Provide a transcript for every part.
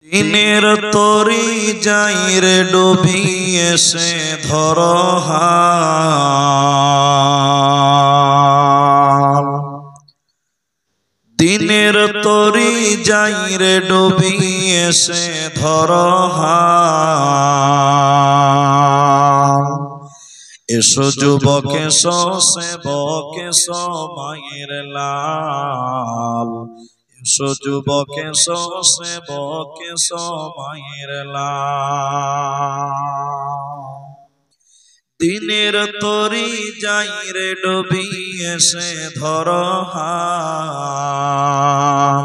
দিনের তরি যাই রে ডুবিয়ে সে ধর হাল। দিনের তরি যাই রে ডুবিয়ে সে ধর হাল। এসো যুবক এসো সেবক এসো মায়ের লাল। এসো যুবক এসো সেবক এসো মায়ের লাল। দিনের তরি যাই রে ডুবিয়ে সে ধর হাল।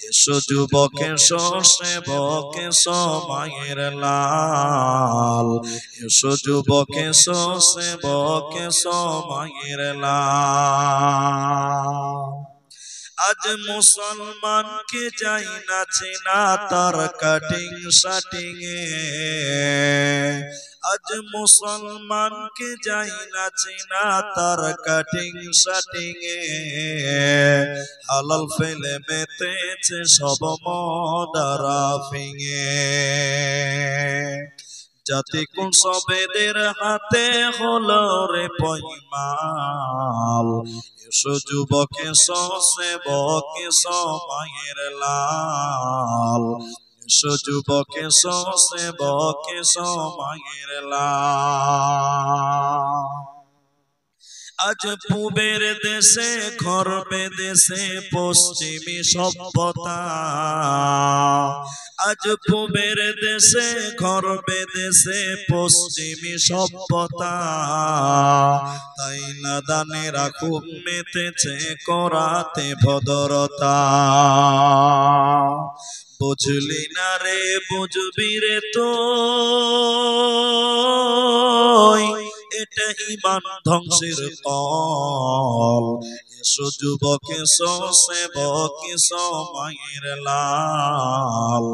এসো যুবক এসো সেবক এসো মায়ের লাল। এসো যুবক এসো সেবক এসো মায়ের লাল। আজ মুসলমানকে যাই না চেনা তার কাটিং শাটিং এ। আজ মুসলমানকে যাই না চেনা তার কাটিং শাটিং এ। হালাল ফেলে মেতেছে সব মদারা ফিঙে। জাতি কোন সবেদের হাতে হলো রে পয়মাল। এসো যুবক এসো সেবক এসো মায়ের লাল। এসো যুবক এসো সেবক এসো মায়ের লাল। আজ পূবের দেশে ঘর বেদেশে পশ্চিমী সভ্যতা। আজ পূবের দেশে ঘর বেদেশে পশ্চিমী সভ্যতা। তাই নাদানেরা খুব মেতেছে করাতে ভদ্রতা। বুঝলি না রে বুঝবি রে তো, এটা ঈমান ধ্বংসের কল। এসো যুবক এসো সেবক এসো মায়ের লাল।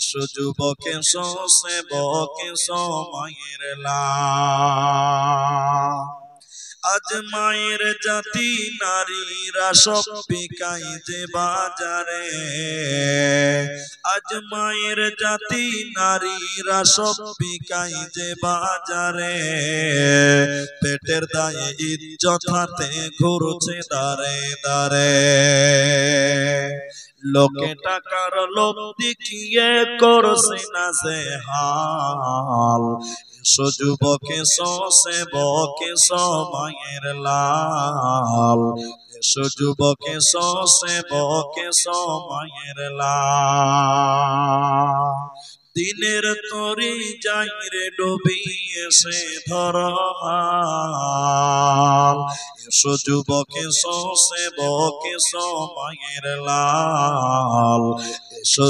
এসো যুবক এসো সেবক এসো মায়ের লাল। আজ মায়ের জাতি নারীরা সব বিকাই যে বাজারে। আজ মায়ের জাতি নারীরা সব বিকাই যে বাজারে। পেটের দায়ে ইজ্জত হাতে ঘুরছে দাঁড়ে দাঁড়ে। লোকে টাকার লোভ দেখিয়ে করছে না সে হাল। এসো যুবক এসো সেবক এসো মায়ের লাল। এসো যুবক এসো সেবক এসো মায়ের লাল। দিনের তরি যাই রে ডুবিয়ে সে ধর হাল। এসো যুবক এসো সেবক এসো মায়ের লাল। এসো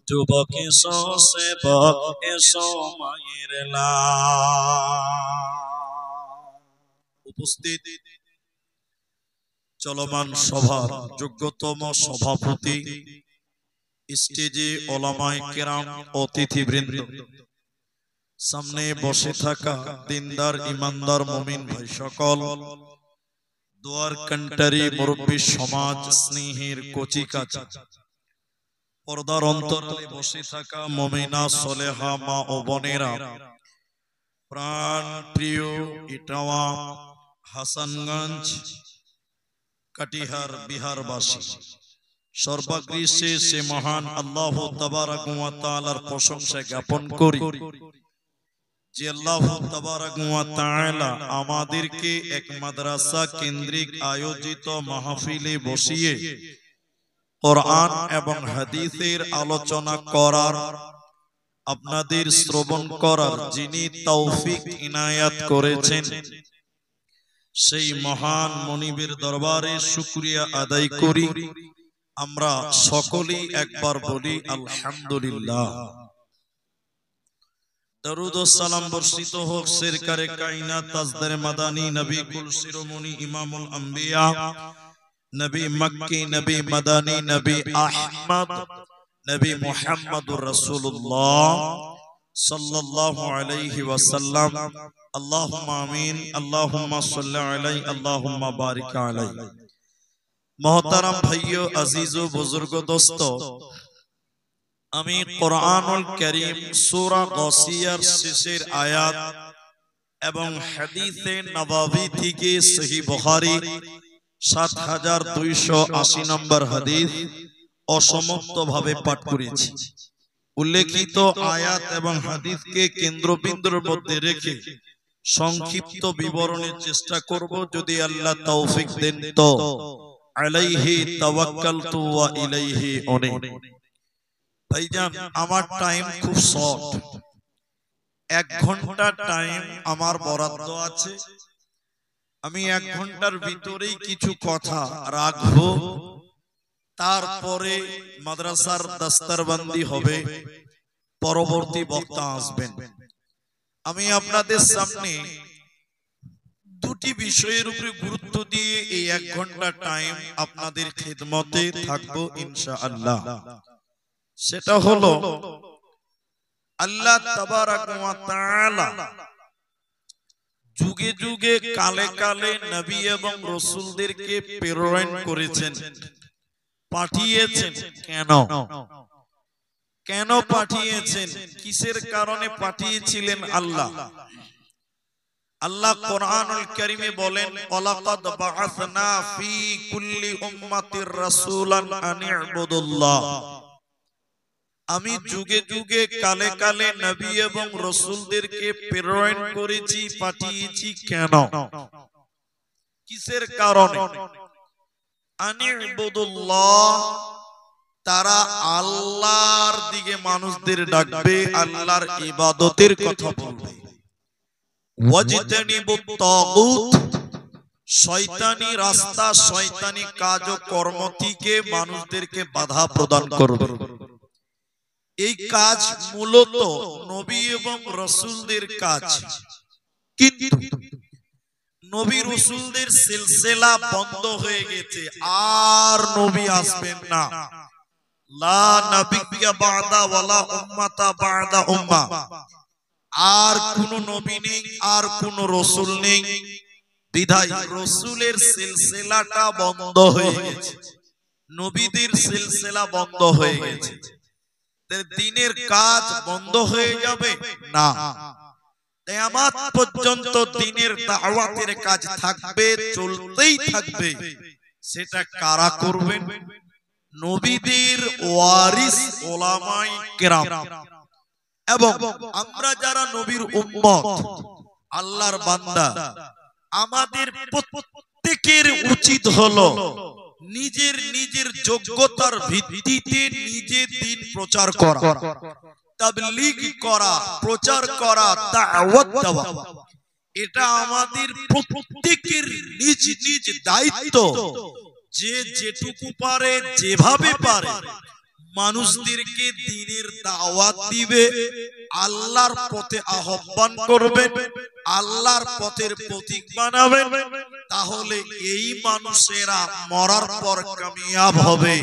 যুবক এসো সেবক এসো মায়ের লাল। উপস্থিত চলমান সভার যোগ্যতম সভাপতি, স্টেজে ওলামায়ে কেরাম, অতিথিবৃন্দ, সামনে বসে থাকা দিনদার ইমানদার মুমিন ভাই সকল, দোয়ার কান্টারি মুরব্বী সমাজ, স্নেহের কচি কাঁচা, পর্দার অন্তরালে বসে থাকা মুমিনা সলেহা মা ও বোনেরা, প্রাণ প্রিয় ইটাওয়া, হাসানগঞ্জ, কাটিহার বিহারবাসী, সর্বাগ্রে সে মহান আল্লাহ তাবারাক ওয়া তাআলার প্রশংসা জ্ঞাপন করি যে আল্লাহ তাবারাক ওয়া তাআলা আমাদেরকে এক মাদ্রাসা কেন্দ্রিক আয়োজিত মাহফিলে বসিয়ে কোরআন এবং হাদিসের আলোচনা করার, আপনাদের শ্রবণ করার যিনি তৌফিক ইনায়াত করেছেন, সেই মহান মনিবের দরবারে শুকরিয়া আদায় করি। আমরা সকলেই একবার বলি আলহামদুলিল্লাহ। দরুদ ও সালাম বর্ষিত হোক সরকারে কায়নাত তাজদারে মাদানী নবী কুল শিরোমণি ইমামুল আম্বিয়া, নবী মক্কি, নবী মাদানী, নবী আহমদ, নবী মুহাম্মদুর রাসূলুল্লাহ সাল্লাল্লাহু আলাইহি ওয়াসাল্লাম। আল্লাহুম্মা আমিন। আল্লাহুম্মা সাল্লি আলাইহি, আল্লাহুম্মা বারিক আলাইহি। मोहतरम भाइयों, अजीजों, बुजुर्गों, दोस्तों, আমি কোরআনুল কারীম সূরা গাসিয়ার শেষের আয়াত এবং হাদিসে নববী থেকে সহিহ বুখারী ৭২৮০ নম্বর হাদিস অসমাপ্ত ভাবে পাঠ করেছি। উল্লেখিত আয়াত এবং হাদিসকে কেন্দ্রবিন্দুর মধ্যে রেখে সংক্ষিপ্ত বিবরণের চেষ্টা করব, যদি আল্লাহ তৌফিক দেন তো। আলাইহি তাওয়াক্কালতু ওয়া ইলাইহি উনীব। ভাইজান, আমার টাইম খুব শর্ট, 1 ঘন্টা টাইম আমার বরাদ্দ আছে। আমি 1 ঘন্টার ভিতরেই কিছু কথা রাখবো, তারপরে মাদ্রাসার দস্তরবন্দি হবে, পরবর্তী বক্তা আসবেন। আমি আপনাদের সামনে দুটি বিষয়ের উপরে গুরুত্ব দিয়ে এই 1 ঘন্টা টাইম আপনাদের খিদমতে থাকবো ইনশাআল্লাহ। সেটা হলো আল্লাহ তাবারাক ওয়া তাআলা যুগে যুগে কালে কালে নবী এবং রাসূলদেরকে প্রেরণ করেছেন, পাঠিয়েছেন। কেন পাঠিয়েছেন? কিসের কারণে পাঠিয়েছিলেন আল্লাহ? আল্লাহ কোরআনুল কারীমে বলেন, ওয়ালাকাদ বাআসনা ফি কুল্লি উম্মাতির রাসূলান আন ইবুদুল্লাহ। আমি যুগে যুগে কালে কালে নবী এবং রাসূলদেরকে প্রেরণ করেছি, পাঠিয়েছি। কেন? কিসের কারণে? আন ইবুদুল্লাহ, তারা আল্লাহর দিকে মানুষদের ডাকবে, আল্লাহর ইবাদতের কথা বলবে। ওয়াজতানিবুত তাগুত, শয়তানি রাস্তা, শয়তানি কাজ ও কর্ম থেকে মানুষদেরকে বাধা প্রদান করবে। এই কাজ মূলত নবী এবং রাসূলদের কাজ, কিন্তু নবী রাসূলদের সিলসিলা বন্ধ হয়ে গেছে, আর নবী আসবেন না। লা নাবিয়্যা বা'দা ওয়ালা উম্মাতা বা'দা উম্মাহ, আর কোন নবী নেই, আর কোন রাসূল নেই। বিধায় রাসূলের সিলসিলাটা বন্ধ হয়ে গেছে, নবীদের সিলসিলা বন্ধ হয়ে গেছে। দ্বীনের কাজ বন্ধ হয়ে যাবে না, কিয়ামত পর্যন্ত দ্বীনের দাওয়াতের কাজ থাকবে, চলতেই থাকবে। সেটা কারা করবেন? নবীদের ওয়ারিস উলামায়ে কেরাম। এবং আমরা যারা নবীর উম্মত, আল্লাহর বান্দা, আমাদের প্রত্যেকের উচিত হলো নিজের নিজের যোগ্যতার ভিত্তিতে নিজের দ্বীন প্রচার করা, তাবলীগ করা, প্রচার করা, দাওয়াত দেওয়া। এটা আমাদের প্রত্যেকের নিজ নিজ দায়িত্ব। যে যেটুকু পারে, যেভাবে পারে, মানুষদেরকে দ্বীনের দাওয়াত দিবে, আল্লাহর পথে আহ্বান করবেন, আল্লাহর পথের প্রতীক বানাবেন। তাহলে এই মানুষেরা মরার পর কামিয়াব হবে,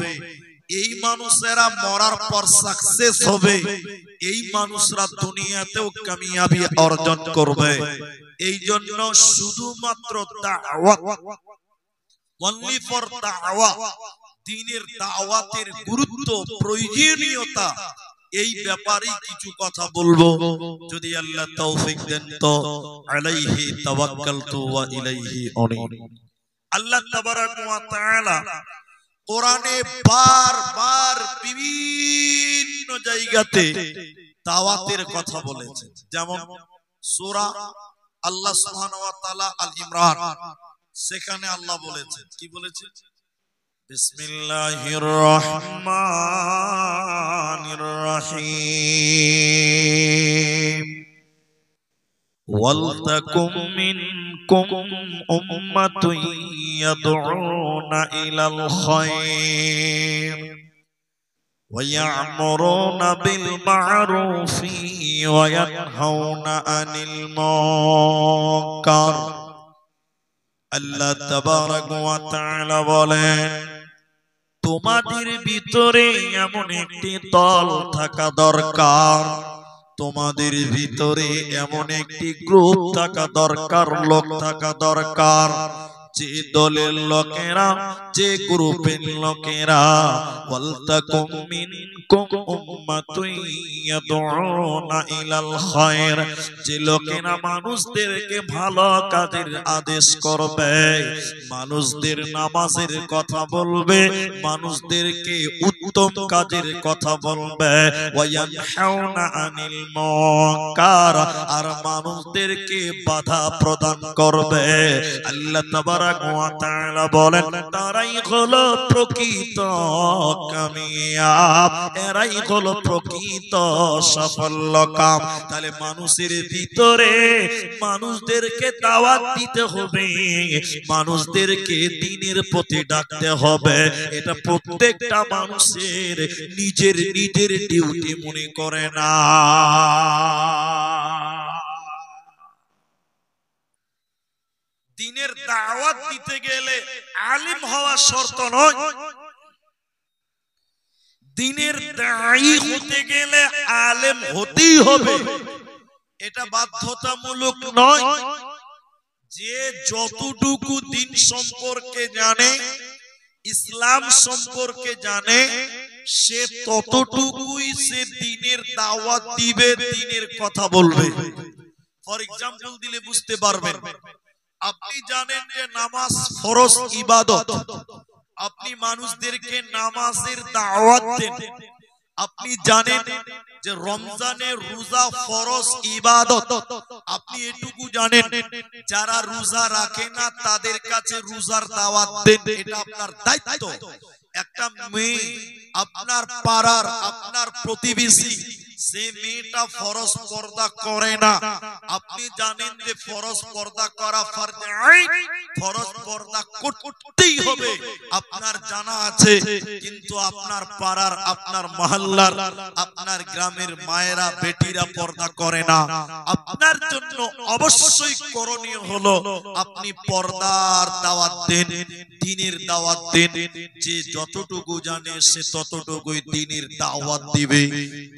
এই মানুষেরা মরার পর সাকসেস হবে, এই মানুষরা দুনিয়াতেও কামিয়াবি অর্জন করবে। এই জন্য শুধুমাত্র দাওয়াত, অনলি ফর দাওয়াত, দ্বীনের দাওয়াতের গুরুত্ব, প্রয়োজনীয়তা, এই ব্যাপারে কিছু কথা বলবো, যদি আল্লাহ তৌফিক দেন তো। আলাইহি তাওয়াক্কালতু ওয়া ইলাইহি উনীব। আল্লাহ তাবারাক ওয়া তাআলা কোরআনে বারবার বিভিন্ন জায়গাতে দাওয়াতের কথা বলেছেন। যেমন সূরা আল্লাহ সুবহানাহু ওয়া তাআলা আল ইমরান, সেখানে আল্লাহ বলেছেন, কি বলেছেন? বিসমিল্লাহির রহমানির রহিম। ওয়ালতাকুম মিনকুম উম্মাতুন ইয়াদউনা ইলাল খায়র ওয়া ইয়া'মুরুনা বিল মা'রুফি ওয়া ইয়ানহাউনা আনিল মুনকার। আল্লাহ তাবারাক ওয়া তাআলা বলেন, তোমাদের ভিতরে এমন একটি দল থাকা দরকার, তোমাদের ভিতরে এমন একটি গ্রুপ থাকা দরকার, লোক থাকা দরকার, যে দলের লোকেরা, যে যে গ্রুপের লোকেরা ওয়ালতাকুম মিনকুম উম্মাতুন ইয়াদউনা ইলাল খায়র, যে লোকেরা মানুষদেরকে ভালো কাজের আদেশ করবে, মানুষদের নামাজের কথা বলবে, মানুষদেরকে উত্তম কাজের কথা বলবে, ওয়ায়ানহাউনা আনিল মুনকার, আর মানুষদেরকে বাধা প্রদান করবে। আল্লাহ তাবারাক ওয়া তাআলা বলেন তারাই হলো প্রকৃত কামিয়াব, এরাই হলো প্রকৃত সাফল্যকাম। তাহলে মানুষের ভিতরে মানুষদেরকে দাওয়াত দিতে হবে, মানুষদেরকে দ্বীনের প্রতি ডাকতে হবে। এটা প্রত্যেকটা মানুষের নিজের নিজের ডিউটি মনে করে না। দ্বীনের দাওয়াত দিতে গেলে আলিম হওয়া শর্ত নয়, দ্বীনের দায়ী হতে গেলে আলেম হতেই হবে, এটা বাধ্যতামূলক নয়। যে যতটুকু দ্বীন সম্পর্কে জানে, ইসলাম সম্পর্কে জানে, সে ততটুকুই সে দ্বীনের দাওয়াত দিবে, দ্বীনের কথা বলবে। ফর এক্সাম্পল দিলে বুঝতে পারবেন, আপনি জানেন যে নামাজ ফরজ ইবাদত, আপনি মানুষদেরকে নামাজের দাওয়াত দেন। আপনি জানেন যে রমজানের রোজা ফরজ ইবাদত, আপনি এটুকু জানেন যারা রোজা রাখে না তাদের কাছে রোজার দাওয়াত দেন, এটা আপনার দায়িত্ব। একটা মেয়ে আপনার পাড়ার, আপনার প্রতিবেশী, সে মেয়েটা ফরজ পর্দা করে না, আপনি জানেন যে ফরজ পর্দা করা ফরজ আইন, ফরজ পর্দা করতেই হবে, আপনার জানা আছে, কিন্তু আপনার পাড়ার, আপনার মহল্লার, আপনার গ্রামের মায়েরা বেটিরা পর্দা করে না। আপনার জন্য অবশ্যই করণীয় হলো আপনি পর্দার দাওয়াত দেন, দ্বীনের দাওয়াত দেন। যে যতটুকু জানে সে ততটুকুই দ্বীনের দাওয়াত দিবে,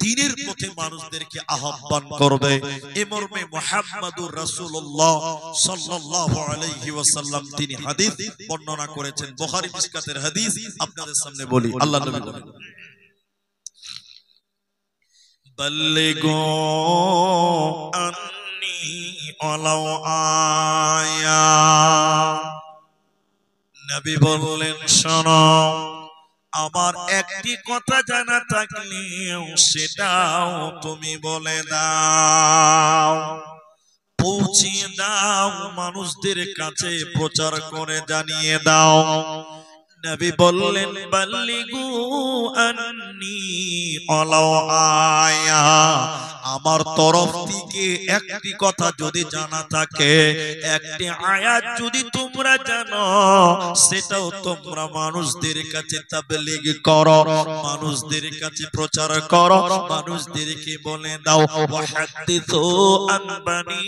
দ্বীনের পথে মানুষদেরকে আহ্বান করবে। এ মর্মে মুহাম্মদুর রাসূলুল্লাহ সাল্লাল্লাহু আলাইহি ওয়াসাল্লাম তিনি হাদিস বর্ণনা করেছেন, বুখারী মিশকাতের হাদিস আপনাদের সামনে বলি। আল্লাহর নবী বলেন, বাল্লিগু আন্নী ওয়ালাউ আয়া। নবী বললেন, শোনো, আমার একটি কথা জানা থাকলেও সেটাও তুমি বলে দাও, পৌঁছিয়ে দাও, মানুষদের কাছে প্রচার করে জানিয়ে দাও। নবী বললেন, বাল্লিগু আন্নী ওয়ালাউ আয়া, আমার তরফ থেকে একটি কথা যদি জানা থাকে, একটি আয়াত যদি তোমরা জানো, সেটাও তোমরা মানুষদের কাছে তাবলীগ করো, মানুষদের কাছে প্রচার করো, মানুষদেরকে বলে দাও। ওয়াহাদিসু আন বানি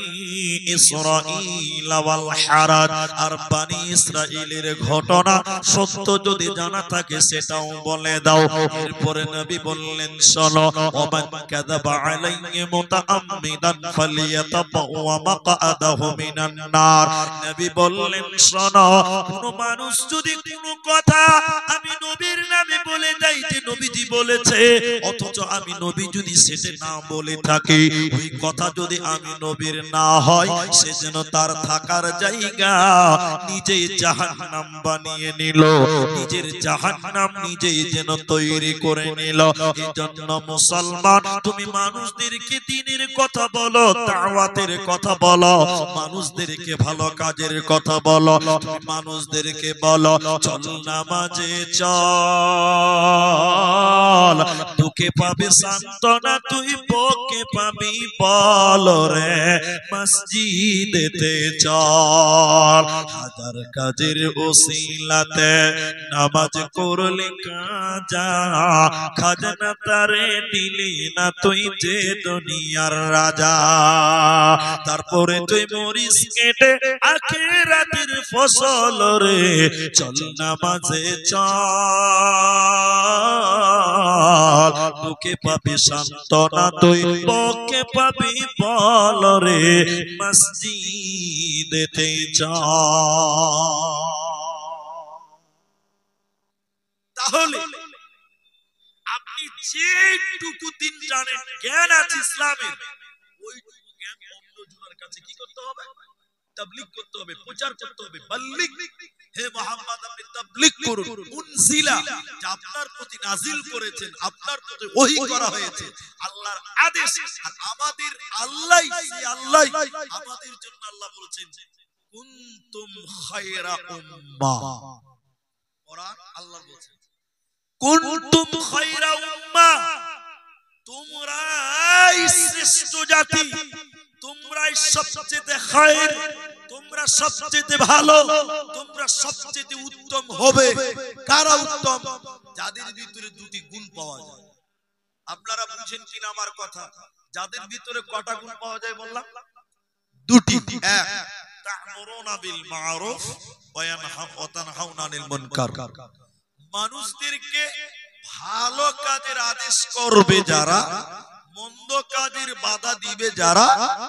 ইসরাঈল ওয়াল হারাজ, আর বানি ইসরাঈলের ঘটনা সত্য যদি জানা থাকে সেটাও বলে দাও। এরপরে নবী বললেন, শোনো, ওমান কাযাবা আলাইহি মুতাআম্মিদান ফালিয়াতাবাওয়া মাকআদাহু মিনান নার। নবী বললেন, শোনো, কোন মানুষ যদি কোন কথা আমি নবীর নামে বলে যাই যে নবীজি বলেছে, অথচ আমি নবী যদি সেটা না বলে থাকি, ওই কথা যদি আমি নবীর না হয়, সেজন্য তার থাকার জায়গা নিজেই জাহান্নাম বানিয়ে নিল, নিজের জাহান্নাম নিজেই যেন তৈরি করে নিল। এজন্য মুসলমান, তুমি মানুষদেরকে দ্বীনের কথা বলো, দাওয়াতের কথা বলো, মানুষদেরকে ভালো কাজের কথা বলো, তুমি মানুষদেরকে বলো, চল নামাজে চল, দুঃখে পাবে সান্ত্বনা তুই, বকে পাবি বল রে, মসজিদেতে চল, হাজার কাজের ওসিলাতে নামাজ করলি কাজা, খাজনা তারে দিলি না তুই যে দুনিয়ার রাজা, তারপরে তুই মরিস কেটে আখিরাতের ফসল রে, চল নামাজে চল, দুঃখে পাবি সান্ত্বনা তুই, বকে পাবি বল রে, মসজিদেতে চল। তাহলে আপনি যেটুকু দিন জানেন, জ্ঞান আছে ইসলামের, ওইটুকু জ্ঞান অন্যজনের কাছে কি করতে হবে? তাবলীগ করতে হবে, প্রচার করতে হবে। বাল্লিগ, হে মুহাম্মদ আপনি তাবলীগ করুন। উনজিলা, যা আপনার প্রতি নাজিল করেছেন, আপনার প্রতি ওহী করা হয়েছে, আল্লাহর আদেশ। আর আমাদের আল্লাহ, সেই আল্লাহ আমাদের জন্য আল্লাহ বলেছেন কুনতুম খায়রা উম্মাহ। কোরআন আল্লাহ বলেছেন কুনতুম খায়রা উম্মাহ, তোমরাই শ্রেষ্ঠ জাতি, তোমরাই সবচেয়ে খায়ের, তোমরা সবচেয়ে ভালো, তোমরা সবচেয়ে উত্তম হবে। কারা উত্তম? যাদের ভিতরে দুটি গুণ পাওয়া যায়। আপনারা বুঝেন কিনা আমার কথা? যাদের ভিতরে কটা গুণ পাওয়া যায় বললাম? দুটি। এক, তা'মুরুনা বিল মা'রুফ ওয়া তানহাউনা আনিল মুনকার, মানুষদেরকে ভালো কাজের আদেশ করবে যারা, মন্দ কাজের বাধা দিবে যারা,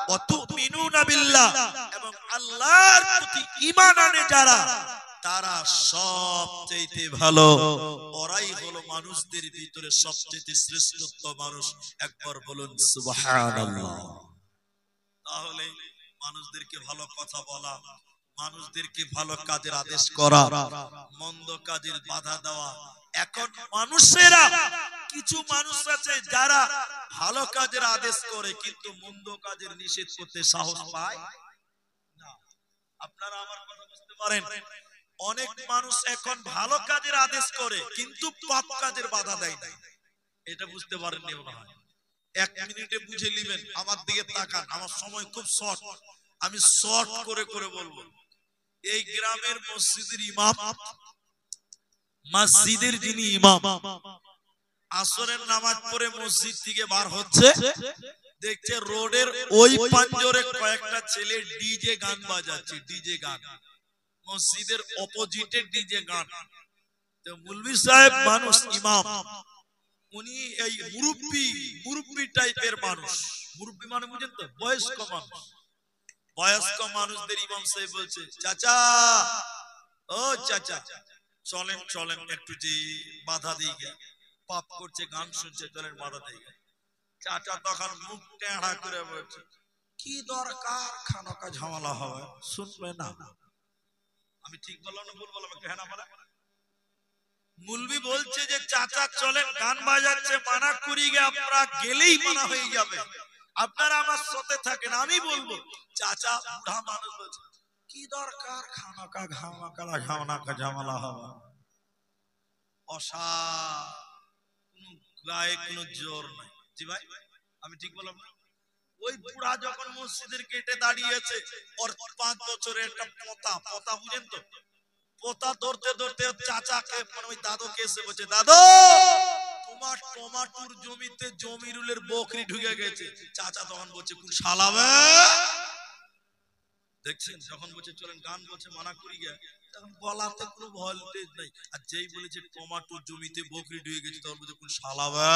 ওয়াতুমিনুনা বিল্লাহ, এবং আল্লাহর প্রতি ঈমান আনে যারা, তারা সবচেয়ে ভালো। ওরাই হলো মানুষদের ভিতরে সবচেয়ে শ্রেষ্ঠত্ব মানুষ। একবার বলুন সুবহানাল্লাহ। তাহলে মানুষদেরকে ভালো কথা বলা, মানুষদেরকে ভালো কাজের আদেশ করা, মন্দ কাজের বাধা দেওয়া। এখন মানুষেরা, কিছু মানুষ আছে যারা ভালো কাজের আদেশ করে কিন্তু মন্দ কাজের নিষেধ করতে সাহস পায় না। আপনারা আমার কথা বুঝতে পারেন? অনেক মানুষ এখন ভালো কাজের আদেশ করে কিন্তু পাপ কাজের বাধা দেয় না। এটা বুঝতে পারেননি মনে হয়। এক মিনিটে বুঝে নেবেন। আমার দিকে তাকান, আমার সময় খুব শর্ট, আমি শর্ট করে করে বলবো। এই গ্রামের মসজিদের ইমাম, মসজিদের যিনি ইমাম, আসরের নামাজ পড়ে মসজিদ থেকে বার হচ্ছে, দেখছে রোডের ওই পাঞ্জরে কয়েকটা ছেলে ডিজে গান বাজাচ্ছে। ডিজে গান, মসজিদের অপোজিটে ডিজে গান। তো মুলবি সাহেব মানুষ, ইমাম, উনি এই মুরব্বি টাইপের মানুষ। মুরব্বি মানে বুঝেন তো? বয়স্ক মানুষ। বয়স্ক মানুষদের ইমাম সাহেব বলছে, চাচা, ও চাচা, চলেন চলেন একটু যে বাধা দিয়ে গে, পাপ করছে, গান শুনছে, চলেন বাধা দিয়ে গে। চাচা তখন মুখ টেঁড়া করে বলছে, কি দরকার খানাকা ঝামেলা হবে, শুনবে না। আমি ঠিক বললাম না ভুল বললাম? একটু হ্যাঁ না বলে। মুলবি বলছে যে চাচা চলেন, গান বাজাচ্ছে, মানা করি গে, আপনারা গেলেই মানা হয়ে যাবে, আপনারা আমার সাথে থাকেন। আমি বলবো, চাচা বুড়া মানুষ বলছে, কি দরকার খানাকা ঘামাকা ঝামেলা হবে, অসা কোন গায়ে কোনো জোর নাই। জি ভাই, আমি ঠিক বললাম? ওই বুড়া যখন মসজিদের গেটে দাঁড়িয়েছে, ওর 5 বছরের একটা পোতা বুঝেন তো, পোতা ধরতে ধরতে চাচাকে, মানে ওই দাদুকে এসে বলছে, দাদু তোমার টমাটোর জমিতে জমিরুলের বকরি ঢুকে গেছে। চাচা তখন বলছে, কোন শালাবে? দেখছেন, যখন বলছে চলেন গান বলছে মানা করি গে, তখন গলাতে কোনো ভোল্টেজ নাই। আর যেই বলেছে টমাটোর জমিতে বকরি ঢুকে গেছে, তখন বলছে কোন শালাবে?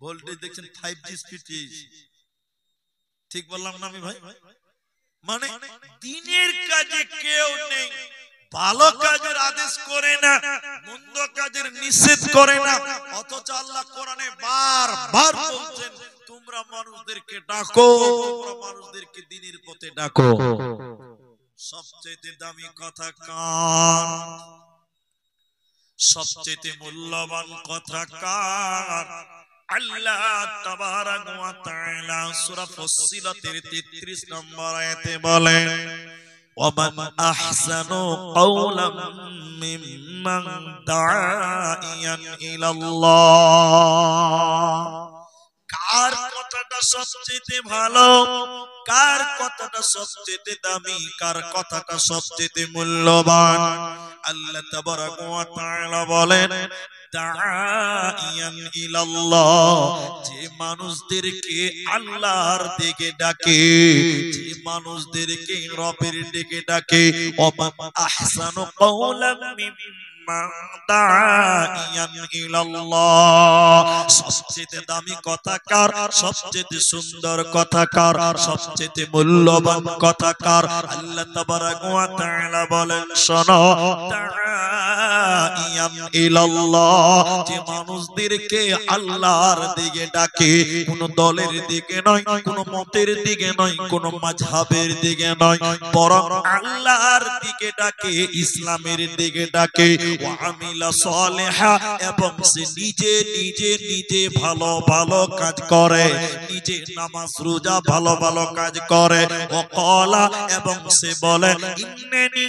ভোল্টেজ দেখছেন 5G স্পিড। ঠিক বললাম না আমি ভাই? মানে দিনের কাজে কেউ নেই, ভালো কাজের আদেশ করে না, মন্দ কাজের নিষেধ করে না, অথচ আল্লাহ কোরআনে বারবার বলছেন তোমরা মানুষদেরকে ডাকো, তোমরা মানুষদেরকে দ্বীনের পথে ডাকো। সবচেয়ে দামি কথা কার? সবচেয়ে মূল্যবান কথা কার? আল্লাহ তাবারাক ওয়া তাআলা সূরা ফুসসিলাতের 33 নম্বর আয়াতে বলেন, ওয়ামান আহসানু কাওলাম মিম্মান দাআ ইলাল্লাহ। কার কথাটা সবচেয়ে ভালো, কার কথাটা সবচেয়ে দামি, কার কথাটা সবচেয়ে মূল্যবান? আল্লাহ তাবারাক ওয়া তাআলা বলেন, দাইয়ান ইলাল্লাহ, যে মানুষদেরকে আল্লাহর দিকে ডাকে, যে মানুষদেরকে রবের দিকে ডাকে। ওমান আহসানু কাওলাম মিম্মান দাইয়ান ইলাল্লাহ, সবচেয়ে দামি কথা কার, সবচেয়ে সুন্দর কথা কার, সবচেয়ে মূল্যবান কথা কার? আল্লাহ তাবারাক ওয়া তাআলা বলেন, শোনো, দাইয়ান ইলাল্লাহ, যে মানুষদেরকে আল্লাহর দিকে ডাকে, কোন দলের দিকে নয়, কোন মতের দিকে নয়, কোন মাযহাবের দিকে নয়, বরং আল্লাহর দিকে ডাকে, ইসলামের দিকে ডাকে। ওয়া আমিলা সালিহা, এবং সে নিজে নিজে নিজে ভালো ভালো কাজ করে, নিজে নামাজ রোজা ভালো ভালো কাজ করে। ও ক্বালা, এবং সে বলে ইন্নানি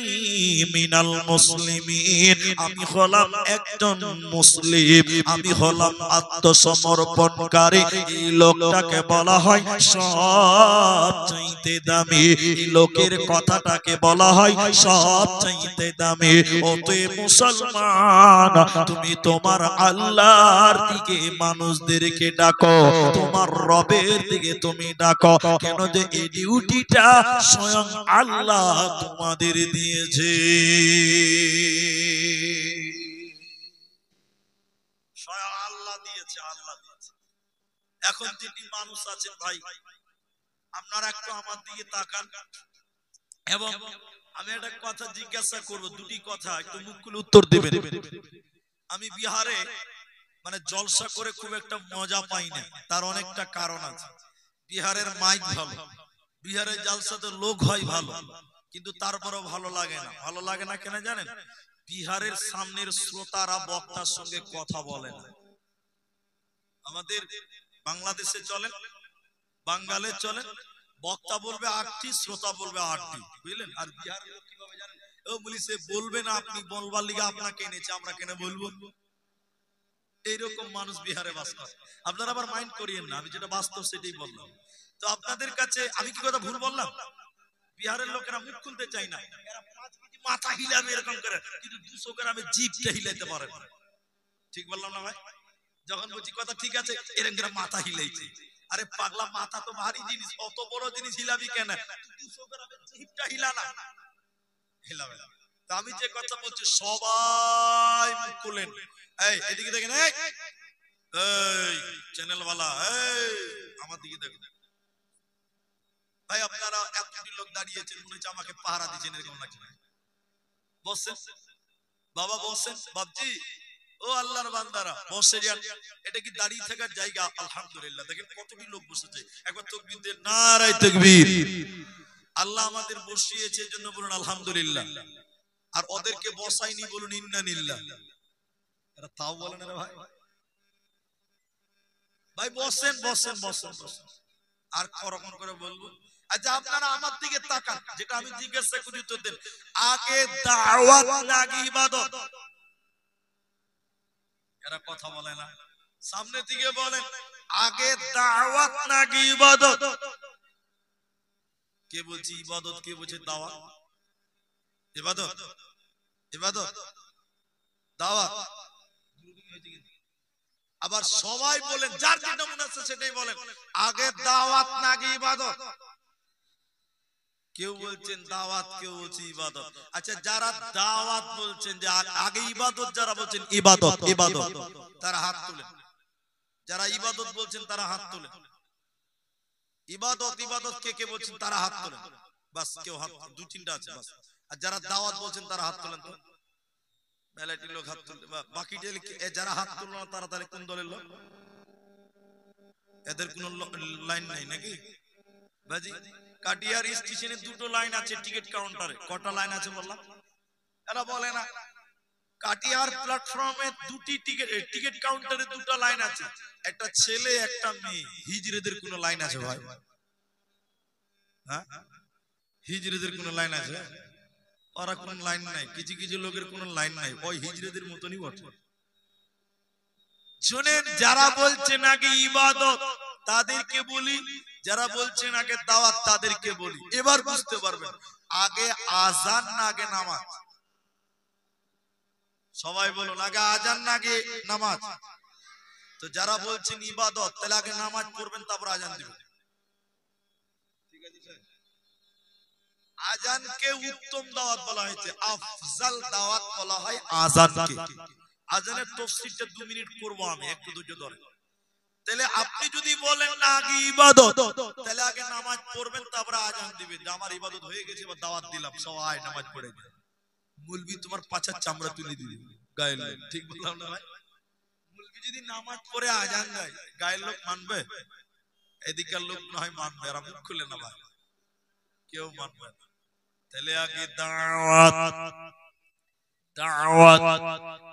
মিনাল মুসলিমিন, আমি হলাম একজন মুসলিম, আমি হলাম আত্মসমর্পণকারী। এই লোকটাকে বলা হয় সবচাইতে দামি, এই লোকের কথাটাকে বলা হয় সবচাইতে দামি। অতএব মুসলমান, তুমি তোমার আল্লাহর দিকে মানুষদেরকে ডাকো, তোমার রবের দিকে তুমি ডাকো। কেন যে এই ডিউটিটা স্বয়ং আল্লাহ তোমাদের দিয়েছে, স্বয়ং আল্লাহ দিয়েছে, আল্লাহ দিয়েছে। এখন যিনি মানুষ আছেন ভাই, আপনারা একটু আমার দিকে তাকান, এবং আমি একটা কথা জিজ্ঞাসা করব, দুটি কথা, একটু মুখ খুলে উত্তর দিবেন। আমি বিহারে মানে জলসা করে খুব একটা মজা পাই না, তার অনেকটা কারণ আছে। বিহারের মাইক ভালো, বিহারের জলসাতে লোক হয় ভালো, কিন্তু তারপরেও ভালো লাগে না। ভালো লাগে না কেন জানেন? বিহারের সামনের শ্রোতারা বক্তার সঙ্গে কথা বলে না। আমাদের বাংলাদেশে চলেন, বাঙ্গালে চলেন, বক্তা বলবে 8টি, শ্রোতা বলবে 8টি, বুঝলেন? আর বিহারের লোক কিভাবে জানেন? ও বলি সে বলবে না, আপনি বলবার লিগে আপনাকে এনেছে, আমরা কেন বলবো? এইরকম মানুষ বিহারে বাস করে। আপনারা আবার মাইন্ড করিয়েন না, আমি যেটা বাস্তব সেটাই বললাম। তো আপনাদের কাছে আমি কি কথা ভুল বললাম? বিহারের লোকেরা মুখ খুলতে চাই না, এরা 5 কেজি মাথা হিলাবে এরকম করে, কিন্তু 200 গ্রামে জিভটা হিলাইতে পারে না। ঠিক বললাম না ভাই? যখন বলছি কথা ঠিক আছে, এরকম করে মাথা হিলাইছে। আরে পাগলা, মাথা তো ভারী জিনিস, অত বড় জিনিস হিলাবি কেন? 200 গ্রামে জিভটা হিলা না, হিলাবে না। তো আমি যে কথা বলছি, সবাই মুখ খুলেন। এই এদিকে দেখেন, এই চ্যানেল ওয়ালা, এই আমার দিকে দেখেন ভাই। আপনারা এতটি লোক দাঁড়িয়েছেন, মনে হচ্ছে আমাকে পাহারা দিচ্ছেন, এরকম লাগছে। বসেন বাবা, বসেন বাপজি, ও আল্লাহর বান্দারা বসে যান। এটা কি দাঁড়িয়ে থাকার জায়গা? আলহামদুলিল্লাহ, দেখেন কতটি লোক বসেছে। একবার তাকবীর দেন, নারায়ে তাকবীর। আল্লাহ আমাদের বসিয়েছে এজন্য বলুন আলহামদুলিল্লাহ, আর ওদেরকে বসাইনি বলুন ইন্না লিল্লাহ। এরা তাও বলে না রে ভাই। ভাই বসেন বসেন বসেন বসেন, আর করকন করে বলবো। আচ্ছা আপনারা আমার দিকে তাকান, যেটা আমি জিজ্ঞাসা করি উত্তর দেন। আগে দাওয়াত নাকি ইবাদত? এরা কথা বলে না, সামনে দিকে বলেন, আগে দাওয়াত নাকি ইবাদত? কে বলছি ইবাদত, কে বলছে দাওয়াত? ইবাদত, ইবাদত, দাওয়াত। আবার সবাই বলেন, যার যেটা মনে আছে সেটাই বলেন, আগে দাওয়াত নাকি ইবাদত? কেউ বলছেন দাওয়াত, কেউ বলছে ইবাদত। আচ্ছা যারা দাওয়াত বলছেন যে আগে ইবাদত, যারা বলছেন ইবাদত ইবাদত, তারা হাত তুলেন। যারা ইবাদত বলছেন তারা হাত তুলেন। ইবাদত ইবাদত কে কে বলছেন তারা হাত তুলেন। বাস, কেউ হাত, 2-3টা আছে বাস। আর যারা দাওয়াত বলছেন তারা হাত তুলেন তো। মেলাটি লোক হাত তুলতে, বাকি যারা হাত তুলল না তারা তাহলে কোন দলের লোক? এদের কোন লাইন নাই নাকি বাজি? কাটিয়ার স্টেশনে 2টো লাইন আছে টিকিট কাউন্টারে। কটা লাইন আছে বললাম? এরা বলে না। কাটিয়ার প্ল্যাটফর্মে 2টি টিকিট কাউন্টারে 2টা লাইন আছে, একটা ছেলে একটা মেয়ে। হিজড়েদের কোন লাইন আছে ভাই? হ্যাঁ, হিজড়েদের কোন লাইন আছে? ওরা কোন লাইন নাই। কিছু কিছু লোকের কোন লাইন নাই, ওই হিজড়েদের মতনই বটে। শুনেন, যারা বলছেন আগে ইবাদত তাদেরকে বলি, যারা বলছেন আগে দাওয়াত তাদেরকে বলি। এবার বুঝতে পারবেন, আগে আজান না আগে নামাজ? সবাই বলুন, আগে আজান না আগে নামাজ? তো যারা বলছেন ইবাদত, তাহলে আগে নামাজ পড়বেন তারপর আজান দিবেন। ঠিক আছে? আজানকে উত্তম দাওয়াত বলা হয়েছে, আফজাল দাওয়াত বলা হয় আজানকে। আজানের তাফসীরটা 2 মিনিট করব আমি, একটু ধৈর্য ধরেন। তাহলে আপনি যদি বলেন না আগে ইবাদত, তাহলে আগে নামাজ পড়বেন তারপর আজান দিবেন। যে আমার ইবাদত হয়ে গেছে, এবার দাওয়াত দিলাম, সবাই নামাজ পড়ে যাবে। মুলবি তোমার পাছার চামড়া তুলে দিবে। গায়ের লোক, ঠিক বললাম না ভাই? মুলবি যদি নামাজ পড়ে আজান দেয়, গায়ের লোক মানবে? এদিকের লোক না হয় মানবে, আর মুখ খুলে না ভাই, কেউ মানবে না। তাহলে আগে দাওয়াত, দাওয়াত,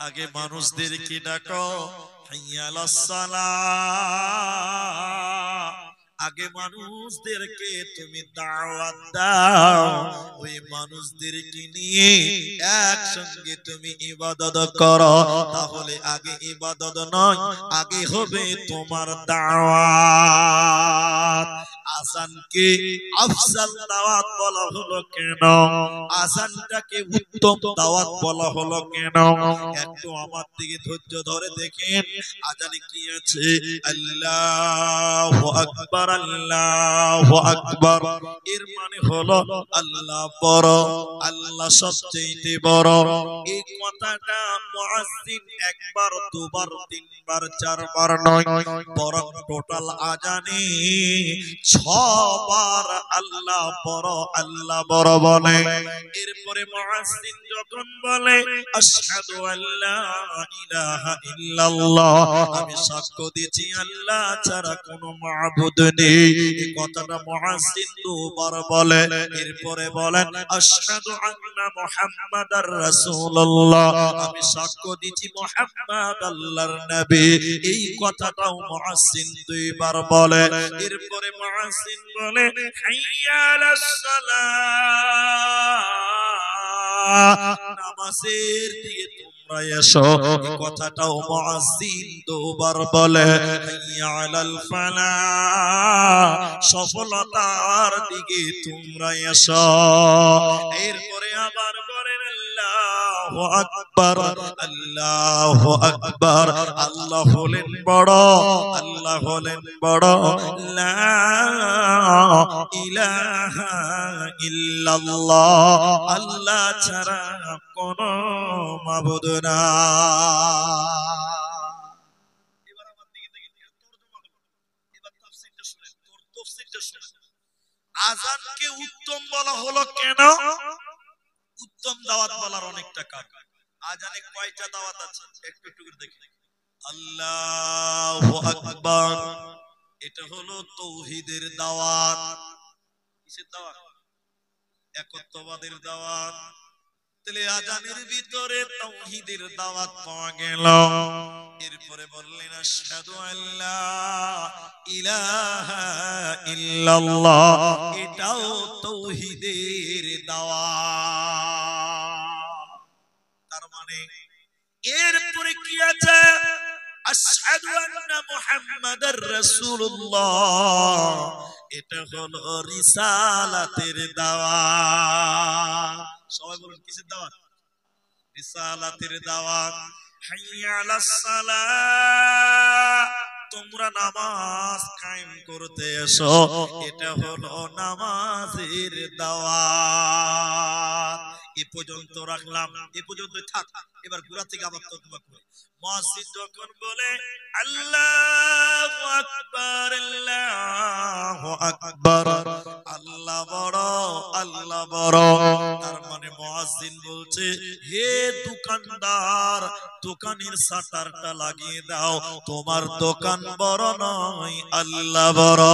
আগে মানুষদেরকে ডাকো, হাইয়া আলাস সালাহ, আগে মানুষদেরকে তুমি দাওয়াত দাও, ওই মানুষদেরকে নিয়ে একসঙ্গে তুমি ইবাদত করো। তাহলে আগে ইবাদত নয়, আগে হবে তোমার দাওয়াত। আযানকে আফজাল দাওয়াত বলা হলো কেন? আযানটাকে উত্তম দাওয়াত বলা হলো কেন? একটু আমার দিকে ধৈর্য ধরে দেখেন, আযানে কি আছে? আল্লাহু আকবার, আল্লাহু আকবার, এর মানে হলো আল্লাহ বড়, আল্লাহ সবচেয়ে বড়। এই কথাটা মুয়াজ্জিন একবার, দুবার, তিনবার, চারবার নয়, বরং টোটাল আযানে 6 বার আল্লাহ বড়, আল্লাহ বড় বলে। এরপরে মুয়াজ্জিন যখন বলে আশহাদু আল্লা ইলাহা ইল্লাল্লাহ, আমি সাক্ষ্য দিচ্ছি আল্লাহ ছাড়া কোনো মাবুদ নেই, এই কথাটা মুয়াজ্জিন দুবার বলে। এরপরে বলেন আশহাদু আন্না মুহাম্মাদার রাসূলুল্লাহ, আমি সাক্ষ্য দিচ্ছি মুহাম্মদ আল্লাহর নবী, এই কথাটাও মুয়াজ্জিন দুইবার বলে। এরপরে মুয়াজ্জিন বলে হাইয়া আলাস সালাহ, নামাজের দিকে তোমরা এসো, এই কথাটাও মুয়াজ্জিন দুবার বলে। হাইয়া আলাল ফালাহ, সফলতার দিকে তোমরা এসো। এরপরে আবার বলেন আল্লাহু আকবার, আল্লাহু আকবার, আল্লাহ হলেন বড়, আল্লাহ হলেন বড়, লা ইলাহা ইল্লাল্লাহ, আল্লাহ ছাড়া কোনো মাবুদ নাই। এবার আমার দিকে দেখেন, তরজমা হলো, এবার তাফসীরটা শুনেন, তাফসীরটা শুনেন। আযানকে উত্তম বলা হলো কেন? উত্তম দাওয়াত বলার অনেকটা কারণ। আযানে কয়টা দাওয়াত আছে একটু একটু করে দেখি। আল্লাহু আকবার, এটা হলো তাওহীদের দাওয়াত। কিসের দাওয়াত? একত্ববাদের দাওয়াত। তাহলে আযানের ভিতরে তাওহীদের দাওয়াত পাওয়া গেল। এরপরে বললেন আশহাদু আল্লা ইলাহা ইল্লাল্লাহ, এটাও তাওহীদের দাওয়াত। তার মানে এরপরে কি আছে? আশহাদু আন্না মুহাম্মাদার রাসূলুল্লাহ, এটা হলো রিসালাতের দাওয়াত। সবাই বলুন কিসের দাওয়াত? রিসালাতের দাওয়াত। হাইয়া আলাস সালাহ, তোমরা নামাজ কায়েম করতে এসো, এটা হলো নামাজের দাওয়াত। এ পর্যন্ত রাখলাম, এ পর্যন্ত থাক। এবার গোড়া থেকে আবার তর্জমা করি। মুয়াজ্জিন যখন বলে আল্লাহু আকবার, আল্লাহু আকবার, আল্লাহ বড়, আল্লাহ বড়, তার মানে মুয়াজ্জিন বলছে হে দোকানদার, দোকানের শাটারটা লাগিয়ে দাও, তোমার দোকান বড় নয়, আল্লাহ বড়।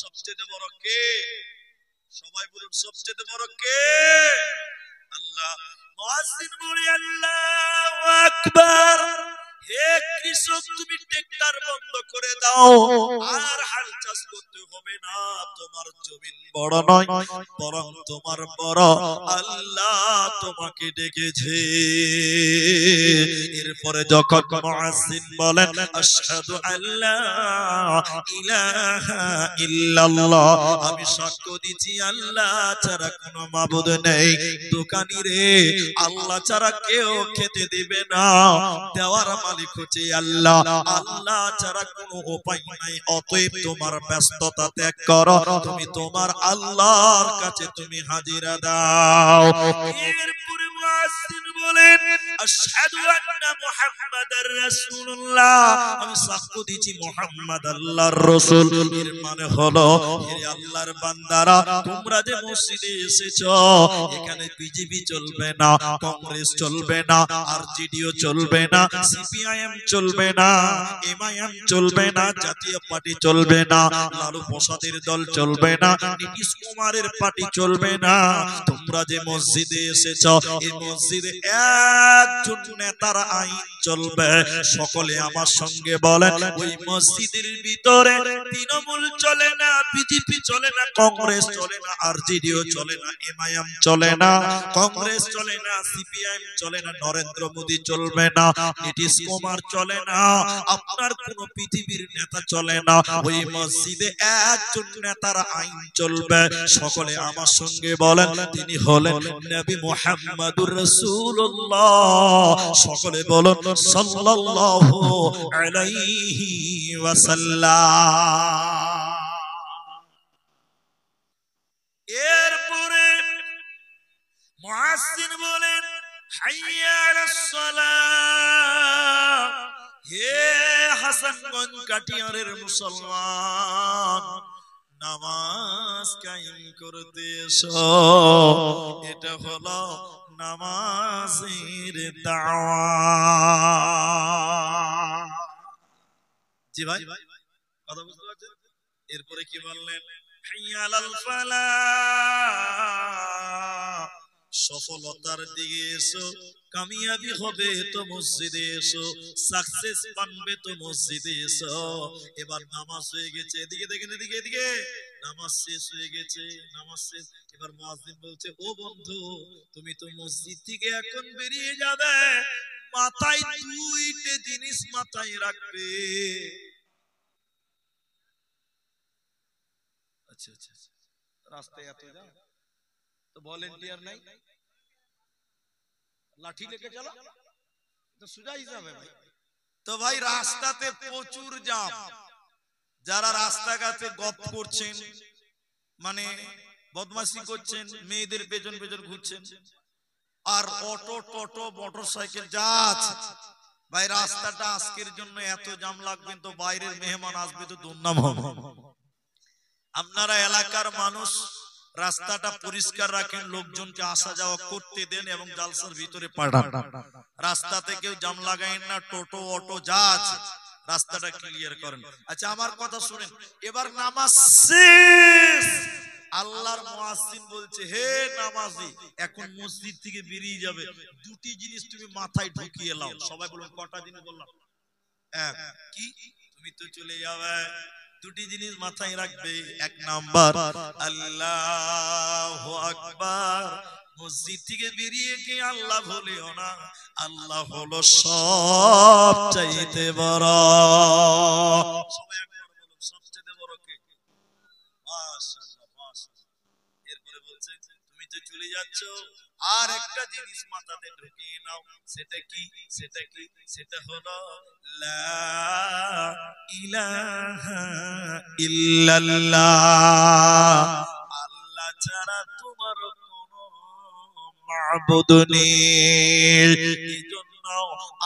সবচেয়ে বড় কে? সবাই বলুন সবচেয়ে বড় কে? আল্লাহ। মুয়াজ্জিন বলে আল্লাহু আকবার, হে কৃষক তুমি ট্রাক্টর বন্ধ করে দাও, আর হাল চাষ করতে হবে না, তোমার জমিন বড় নয়, বরং তোমার বড় আল্লাহ তোমাকে ডেকেছে। এরপরে যখন মুয়াজ্জিন বলেন আশহাদু আল্লা ইলাহা ইল্লাল্লাহ, আমি সাক্ষ্য দিচ্ছি আল্লাহ ছাড়া কোনো মাবুদ নেই, দোকানি রে আল্লাহ ছাড়া কেউ খেতে দিবে না, দেওয়ার মালিক হচ্ছে আল্লাহ, আল্লাহ ছাড়া কোনো উপায় নাই, অতএব তোমার ব্যস্ততা ত্যাগ করো, তুমি তোমার আল্লাহর কাছে তুমি হাজিরা দাও। এরপরে মুয়াজ্জিন বলেন আশহাদু আন্না মুহাম্মাদার রাসূলুল্লাহ, আমি সাক্ষ্য দিচ্ছি মুহাম্মদ আল্লাহর রাসূল। এর মানে হলো হে আল্লাহর বান্দারা, তোমরা যে মসজিদে এসেছো এখানে বিজেপি চলবে না, কংগ্রেস চলবে না, আরজেডিও চলবে না, সিপিআইএম চলবে না, এমআইএম চলবে না, জাতীয় পার্টি চলবে না, লালু প্রসাদের দল চলবে না, নীতিশ কুমারের পার্টি চলবে না। তোমরা যে মসজিদে এসেছো এই মসজিদে একজন নেতার আইন চলবে। সকলে আমার সঙ্গে বলেন, ওই মসজিদের ভিতরে তৃণমূল চলে না, বিজেপি চলে না, কংগ্রেস চলে না, আরজেডিও চলে না, এমআইএম চলে না, কংগ্রেস চলে না, সিপিআইএম চলে না, নরেন্দ্র মোদী চলবে না, নীতিশ কুমার চলে না, আপনার কোন পৃথিবীর নেতা চলে না। ওই মসজিদে একজন নেতার আইন চলবে। সকলে আমার সঙ্গে বলেন, তিনি হলেন নবী মুহাম্মদুর রাসূলুল্লাহ। সকলে বলুন সাল্লাল্লাহু আলাইহি ওয়াসাল্লাম। এরপরে মুয়াজ্জিন বলেন হাইয়া আলাস সালাহ। হে হাসানগঞ্জ কাটিয়ারের মুসলমান, নামাজ কায়েম করতে এসো। এটা হলো নামাজের দাওয়াত। জি ভাই, কথা বুঝতে পারছেন? এরপরে কি বললেন? হাইয়া আলাল ফালাহ, সফলতার দিকে এসো, কামিয়াবি হবে তো মসজিদে এসো, সাকসেস পাবে তো মসজিদে এসো। এবার নামাজ হয়ে গেছে, এদিকে দেখেন, এদিকে এদিকে, নামাজ শেষ হয়ে গেছে, নামাজ শেষ। এবার মুয়াজ্জিন বলছে, ও বন্ধু, তুমি তো মসজিদ থেকে এখন বেরিয়ে যাবে, মাথায় দুইটা জিনিস মাথায় রাখবে। আচ্ছা আচ্ছা, রাস্তায় এত যাও তো ভলেন্টিয়ার নাই, লাঠি লেকে চলো তো সোজা হিসাবে ভাই। তো ভাই রাস্তাতে প্রচুর জ্যাম, যারা রাস্তাঘাটে গপ করছেন, মানে বদমাশি করছেন, মেয়েদের পেছন পেছন ঘুরছেন, আর অটো টোটো মোটর সাইকেল যা আছে, ভাই রাস্তাটা আজকের জন্য এত জ্যাম লাগবে তো বাইরের মেহমান আসবে তো দুর্নাম হবে। আপনারা এলাকার মানুষ রাস্তাটা পরিষ্কার রাখেন, লোকজনকে আসা যাওয়া করতে দেন এবং জালসার ভিতরে পাঠান। রাস্তাতে কেউ জাম লাগাইন না, টোটো অটো যা আছে রাস্তাটা ক্লিয়ার করেন। আচ্ছা আমার কথা শুনেন, এবার নামাজ শেষ, আল্লাহর মুয়াজ্জিন বলছে, হে নামাজি, এখন মসজিদ থেকে বেরিয়ে যাবে, দুটি জিনিস তুমি মাথায় ঢুকিয়ে নাও। সবাই বলুন কটা জিনিস বললাম? এক, কি? তুমি তো চলে যাবে, দুটি জিনিস মাথায় রাখবে। এক নাম্বার আল্লাহু আকবার, মসজিদ থেকে বেরিয়ে গিয়ে আল্লাহ বলিও না, আল্লাহ হলো সব চাইতে বড়। সবাই একবার বলুন সবচেয়ে বড় কে? মাশাআল্লাহ মাশাআল্লাহ। এরপরে বলছে, তুমি তো চলে যাচ্ছ, আর একটা জিনিস মাথাতে ঢুকিয়ে নাও। সেটা কি? সেটা কি? সেটা হলো লা ইলাহা ইল্লাল্লাহ, আল্লাহ ছাড়া তোমার কোনো মাবুদ নেই। এজন্য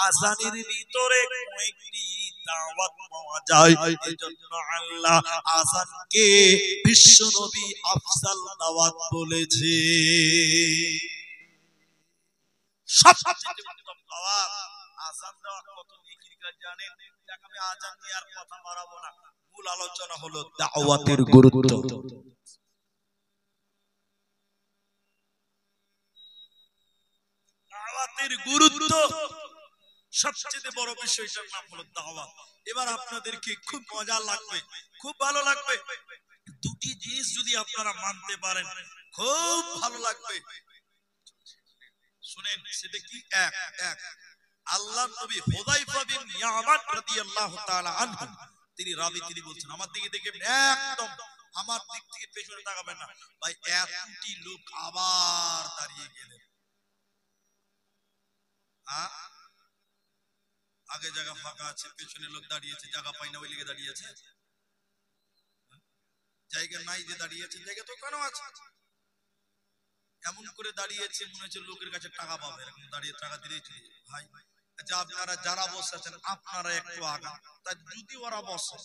আযানের ভিতরে কয়েকটি দাওয়াত পাওয়া যায়, এজন্য আল্লাহ আযানকে বিশ্ব নবী আফজাল দাওয়াত বলেছে। সবচেয়ে উত্তম দাওয়াত আযান দেওয়া। কত নেকির কাজ জানেন? যাক আমি আযান নিয়ে আর কথা বাড়াবো না, মূল আলোচনা হলো দাওয়াতের গুরুত্ব। দাওয়াতের গুরুত্ব সবচেয়ে বড় বিষয়টার নাম হলো দাওয়াত। এবার আপনাদেরকে খুব মজা লাগবে, খুব ভালো লাগবে। দুটি জিনিস যদি আপনারা মানতে পারেন খুব ভালো লাগবে। শুনেন সেটা কি? এক, আল্লাহর নবী হুযায়ফা বিন ইয়ামান রাদিয়াল্লাহু তাআলা আনহু, তিনি রাবী, তিনি বলছেন, আমার দিকে দেখে একদম আমার দিক থেকে পেছনে তাকাবেন না ভাই। এতটি লোক আবার দাঁড়িয়ে গেলেন, আগে জায়গা ফাঁকা আছে, পেছনে লোক দাঁড়িয়েছে, জায়গা পাই না ওই লিগে দাঁড়িয়েছে। জায়গা নাই যে দাঁড়িয়েছে, জায়গা তো কেন আছে? এমন করে দাঁড়িয়েছে মনে হচ্ছে লোকের কাছে টাকা পাবে, এরকম দাঁড়িয়ে টাকা দিলেই চলে যাবে। ভাই আচ্ছা, আপনারা যারা বসে আছেন আপনারা একটু আগান, তাই যদি ওরা বসে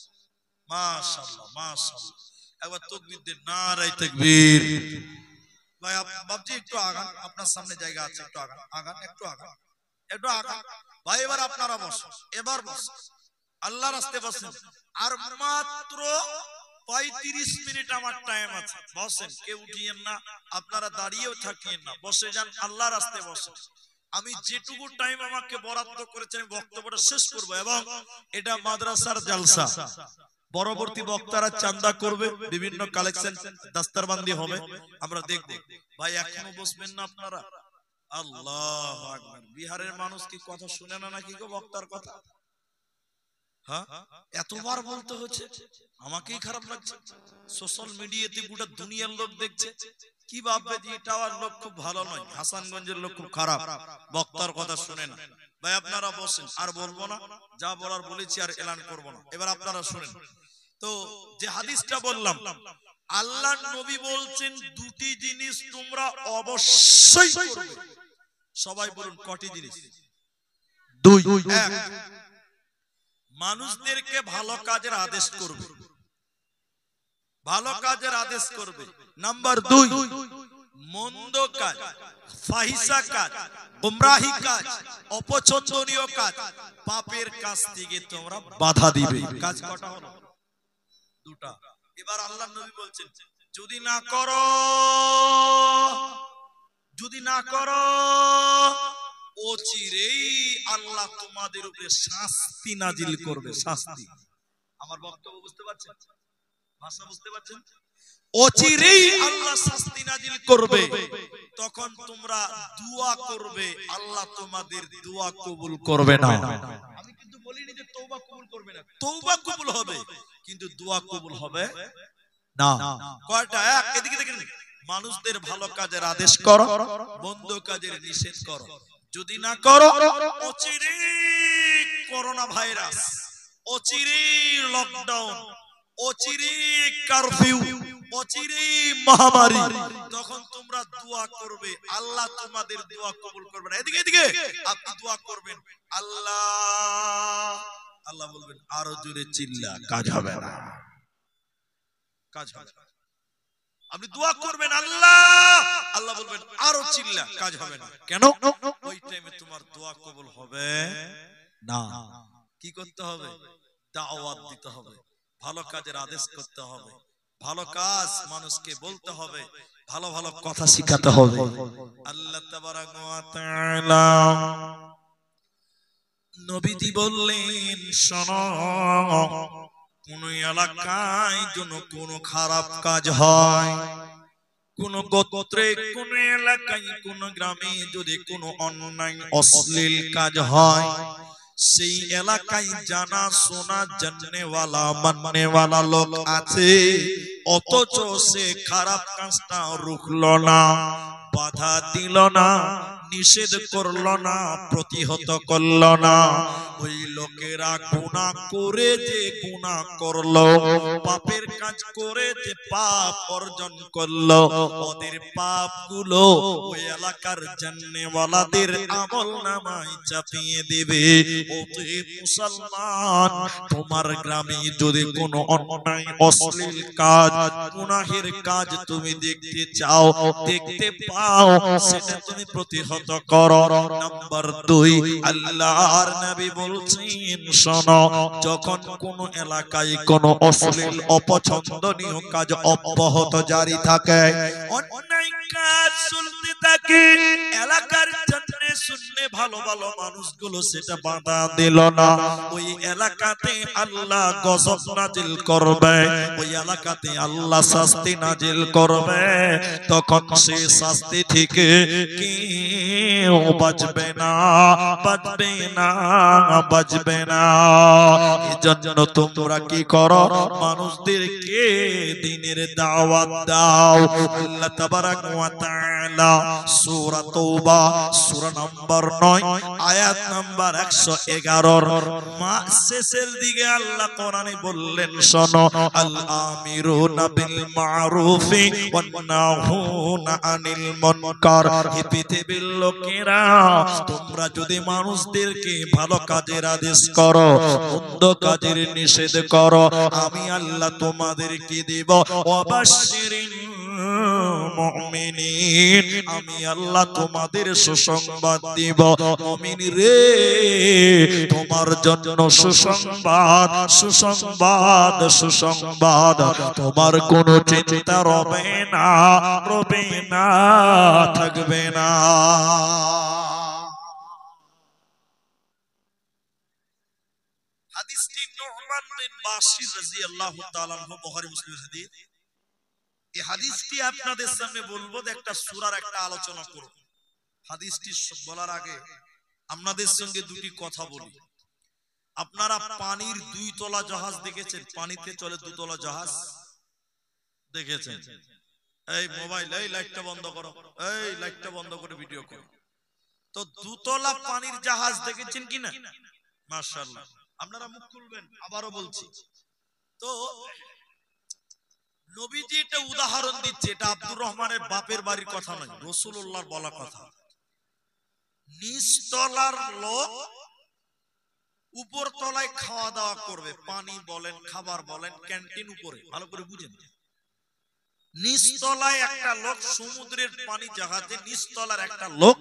মাশাআল্লাহ মাশাআল্লাহ একবার তাকবীর দেন, নারায়ে তাকবীর। ভাই বাবজি একটু আগান, আপনার সামনে জায়গা আছে, একটু আগান আগান একটু আগান একটু আগান। ভাই এবার আপনারা বসুন, এবার বসুন, আল্লাহর রাস্তায় বসেন। আর মাত্র 35 মিনিট আমার টাইম আছে, বসেন, কেউ উঠিয়েন না, আপনারা দাঁড়িয়েও থাকিয়েন না, বসে যান, আল্লাহর রাস্তায় বসেন। আমি যেটুকু টাইম আমাকে বরাদ্দ করেছেন বক্তব্যটা শেষ করব, এবং এটা মাদ্রাসার জালসা, পরবর্তী বক্তারা চান্দা করবে, বিভিন্ন কালেকশন দাস্তারবান্দি হবে, আমরা দেখব। ভাই এখনো বসবেন না আপনারা? আল্লাহু আকবার। বিহারের মানুষ কি কথা শুনে না নাকি গো বক্তার কথা? হ্যাঁ, এতবার বলতে হচ্ছে, আমাকেই খারাপ লাগছে। সোশ্যাল মিডিয়াতে গোটা দুনিয়ার লোক দেখছে, কি ভাববে যে টাওয়ার লোক খুব ভালো নয়, হাসানগঞ্জের লোক খুব খারাপ, বক্তার কথা শুনে না। ভাই আপনারা বসেন, আর বলবো না, যা বলার বলেছি আর এলান করব না, এবার আপনারা শুনেন। তো যে হাদিসটা বললাম, আল্লাহর নবী বলছেন দুটি জিনিস তোমরা অবশ্যই করবে। সবাই বলুন কটি জিনিস? দুই। এক, মানুষদেরকে ভালো কাজের আদেশ করবে, ভালো কাজের আদেশ করবে। নাম্বার দুই, মন্দ কাজ, ফাহিশা কাজ, গুমরাহি কাজ, অপছন্দনীয় কাজ, পাপের কাজ থেকে তোমরা বাধা দিবে। কাজ কটা হলো? দুটা। এবার আল্লাহর নবী বলছেন যদি না করো, যদি না করো, অচিরেই আল্লাহ তোমাদের উপরে শাস্তি নাজিল করবে। শাস্তি, আমার বক্তব্য বুঝতে পারছেন? ভাষা বুঝতে পারছেন? অচিরেই আল্লাহ শাস্তি নাজিল করবে, তখন তোমরা দোয়া করবে, আল্লাহ তোমাদের দোয়া কবুল করবে না। আমি কিন্তু বলিনি যে তওবা কবুল করবে না, তওবা কবুল হবে, কিন্তু দোয়া কবুল হবে না। কয়টা? এক, এদিকে দেখেন, মানুষদের ভালো কাজের আদেশ করো, মন্দ কাজের নিষেধ করো। যদি না করো, অচিরেই করোনা ভাইরাস, অচিরেই লকডাউন, অচিরেই কারফিউ, অচিরেই মহামারী, তখন তোমরা দোয়া করবে, আল্লাহ তোমাদের দোয়া কবুল করবে না। এদিকে এদিকে আপনি দোয়া করবেন, আল্লাহ, আল্লাহ বলবেন আরো জোরে চিল্লা, কাজ হবে না, কাজ হবে না। আপনি দোয়া করবেন আল্লাহ, আল্লাহ বলবেন আরো চিল্লা, কাজ হবে না। কেন? ওই টাইমে তোমার দোয়া কবুল হবে না। কি করতে হবে? দাওয়াত দিতে হবে, ভালো কাজের আদেশ করতে হবে, ভালো কাজ মানুষকে বলতে হবে, ভালো ভালো কথা শিখাতে হবে। আল্লাহ তাবারাক ওয়া তাআলা নবীজি বললেন, শোনো, কোন এলাকায় যেন কোন খারাপ কাজ হয়, কোন গোত্রে, কোন এলাকায়, কোন গ্রামে যদি কোন অন্যায় অশ্লীল কাজ হয়, সেই এলাকায় জানা শোনা জাননেওয়ালা মাননেওয়ালা লোক আছে, অথচ সে খারাপ কাজটা রুখলো না, বাধা দিল না, নিষেধ করলো না, প্রতিহত করলো না। ওই লোকেরা গুনাহ করে যে গুনাহ করলো, পাপের কাজ করে যে পাপ অর্জন করলো, ওদের পাপগুলো ওই এলাকার জান্নেওয়ালাদের আমলনামায় চাপিয়ে দেবে। ওরে মুসলমান, তোমার গ্রামে যদি কোনো অন্যায় অশ্লীল কাজ, গুনাহের কাজ তুমি দেখতে চাও, দেখতে পাও, সেটা তুমি প্রতিহত করো। নাম্বার দুই, আল্লাহর নবী বলছেন, শোনো, যখন কোন এলাকায় কোন অশ্লীল অপছন্দনীয় কাজ অব্যাহত জারি থাকে, অন্যায় কাজ চলতে থাকে, এলাকার জাননে শুননে ভালো ভালো মানুষগুলো সেটা বাধা দিল না, ওই এলাকাতে আল্লাহ গজব নাজিল করবে, ওই এলাকাতে আল্লাহ শাস্তি নাজিল করবে। তখন সেই শাস্তি থেকে কেউ বাঁচবে না, বাঁচবে না, বাঁচবে না। এজন্য তোমরা কি করো, মানুষদেরকে দ্বীনের দাওয়াত দাও। আল্লাহ তাবারাক ওয়া তাআলা সূরা তাওবা সূরা নম্বর 9 আয়াত নম্বর 111 শেষের দিকে আল্লাহ কোরআনে বললেন, শোনো, আল আমিরুনা বিল মারুফি ওয়ান নাহুনা আনিল মুনকার। হে পৃথিবীর লোকেরা, তোমরা যদি মানুষদেরকে ভালো কাজের আদেশ করো, মন্দ কাজের নিষেধ করো, আমি আল্লাহ তোমাদেরকে দেব ওয়াবাশশিরিল মুমিনিন, আমি আল্লাহ তোমাদের সুসংবাদ দিব। মুমিন রে, তোমার জন্য সুসংবাদ, সুসংবাদ, সুসংবাদ। তোমার কোনো চিন্তা রবে না, রবে না, থাকবে না। হাদিসটি নু'মান বিন বাশির রাদিয়াল্লাহু তাআলা আনহু, বুখারী মুসলিমের হাদিস। এই হাদিসটি আপনাদের সামনে বলবো, একটা সূরার একটা আলোচনা করব। হাদিসটি বলার আগে আপনাদের সঙ্গে দুটি কথা বলি। আপনারা পানির 2 তলা জাহাজ দেখেছেন? পানিতে চলে 2 তলা জাহাজ দেখেছেন? এই মোবাইল, এই লাইটটা বন্ধ করো, এই লাইটটা বন্ধ করে ভিডিও করো। তো 2 তলা পানির জাহাজ দেখেছেন কিনা? মাশাআল্লাহ। আপনারা মুখ খুলবেন, আবারও বলছি। তো নবীজি এটা উদাহরণ দিচ্ছে, এটা আব্দুর রহমানের বাপের বাড়ির কথা নয়, রাসূলুল্লাহর বলা কথা। নিচতলার লোক উপর তলায় খাওয়া দাওয়া করবে, পানি বলেন, খাবার বলেন, ক্যান্টিন উপরে, ভালো করে বুঝেন। নিচতলায় একটা লোক, সমুদ্রের পানি জাহাজে নিচতলার একটা লোক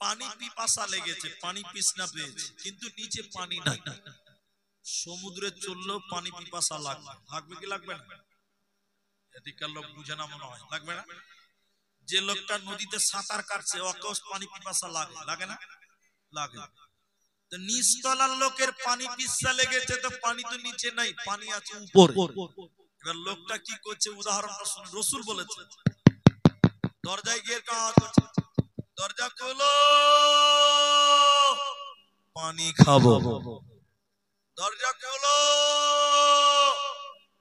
পানি পিপাসা লেগেছে, পানি তৃষ্ণা পেয়েছে, কিন্তু নিচে পানি নাই। সমুদ্রে চললেও পানি পিপাসা লাগবে, লাগবে কি লাগবে না? এদিকার লোক বুঝে না মনে হয়, লাগবে না? যে লোকটা নদীতে সাঁতার কাটছে, ওকেও পানি পিপাসা লাগে, লাগে না? লাগে। তো নিচতলার লোকের পানি পিপাসা লেগেছে, তো পানি তো নিচে নাই, পানি আছে উপরে। এবার লোকটা কি করছে, উদাহরণটা শুনে, রাসূল বলেছে, দরজায় গিয়ে কাজ করছে, দরজা খোলো, পানি খাবো। দরজা খোলো,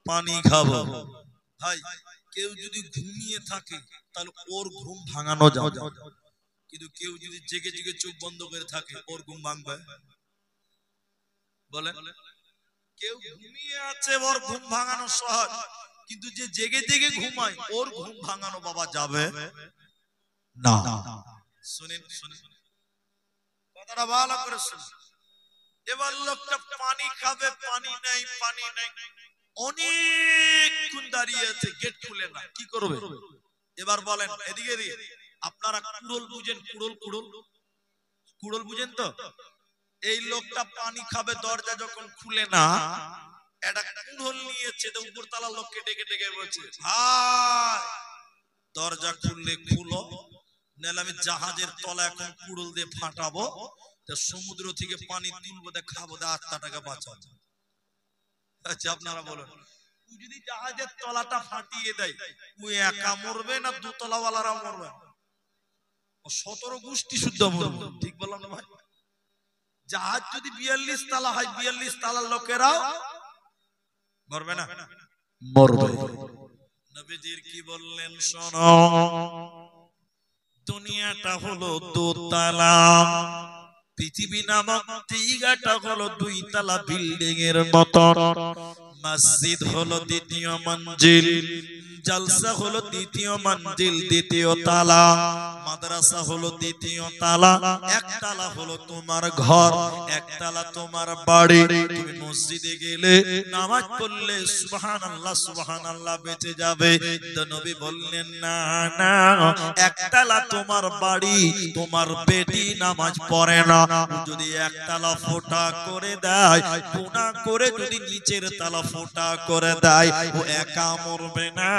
পানি খাবো। ভাই, কেউ যদি ঘুমিয়ে থাকে তাহলে ওর ঘুম ভাঙানো যাবে, কিন্তু কেউ যদি জেগে জেগে চোখ বন্ধ করে থাকে, ওর ঘুম ভাঙবে? বলেন, কেউ ঘুমিয়ে আছে, ওর ঘুম ভাঙানো সহজ, কিন্তু যে জেগে জেগে ঘুমায়, ওর ঘুম ভাঙানো বাবা যাবে না। শুনেন, শুনেন কথাটা ভালো করে শুনুন। এবার লোকটা পানি খাবে, পানি নাই, পানি নাই, অনেকক্ষণ দাঁড়িয়ে আছে, গেট খুলে না, কি করবে? এবার বলেন, এদিকে আপনারা কুড়োল বুঝেন? কুড়োল, কুড়োল, কুড়োল বুঝেন তো? এই লোকটা পানি খাবে, দরজা যখন খুলে না, একটা কুড়োল নিয়েছে, তো উপরতলা লোককে ডেকে ডেকে বলছে, ভাই দরজা খুললে খুলো, নাহলে আমি জাহাজের তলা এখন কুড়োল দিয়ে ফাটাবো, সমুদ্র থেকে পানি তুলবো, খাবো, 8 টাকা বাঁচাবো। আচ্ছা আপনারা বলুন, যদি জাহাজের তলাটা ফাটিয়ে দেয়, ও একা মরবে না 2 তলাওয়ালারা মরবে? ও 17 গোষ্ঠী শুদ্ধ মরবে। ঠিক বললাম না ভাই? জাহাজ যদি 42 তলা হয়, 42 তলার লোকেরাও মরবে না? মরবে। নবীজির কি বললেন শোনো, দুনিয়াটা হলো 2 তলা, পৃথিবী নামক জায়গাটা হলো 2 তলা বিল্ডিং এর মতো, মসজিদ হলো 2য় মঞ্জিল, জলসা হলো 2য় মঞ্জিল, 2য় তলা, মাদ্রাসা হলো 2য় তলা, 1 তলা হলো তোমার ঘর, 1 তলা তোমার বাড়ি। তুমি মসজিদে গেলে নামাজ পড়লে সুবহানাল্লাহ সুবহানাল্লাহ বেঁচে যাবে। তো নবী বললেন, না না, 1 তলা তোমার বাড়ি, তোমার বেটি নামাজ পড়ে না, যদি 1 তলা ফোঁটা করে দেয়, গুনাহ করে যদি নিচের তলা ফোঁটা করে দেয়, ও একা মরবে না,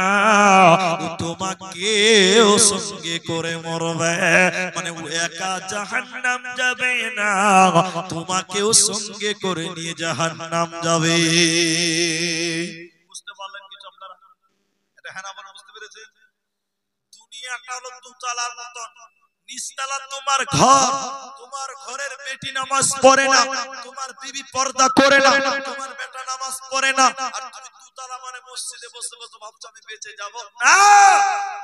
ও তোমাকেও সঙ্গে করে মরবে। মানে ও একা জাহান্নাম যাবে না, তোমাকেও সঙ্গে করে নিয়ে জাহান্নাম যাবে। বুঝতে পারলেন কিছু আপনারা? এটা হ্যাঁ না বলে বুঝতে পেরেছেন? দুনিয়াটা হলো 2 তলার মতন, নিচতলা তোমার ঘর, তোমার ঘরের বেটি নামাজ পড়ে না, তোমার বিবি পর্দা করে না, তোমার বেটা নামাজ পড়ে না, আর তুমি দুতলা মানে মসজিদে বসে বসে ভাবছো আমি বেঁচে যাব না।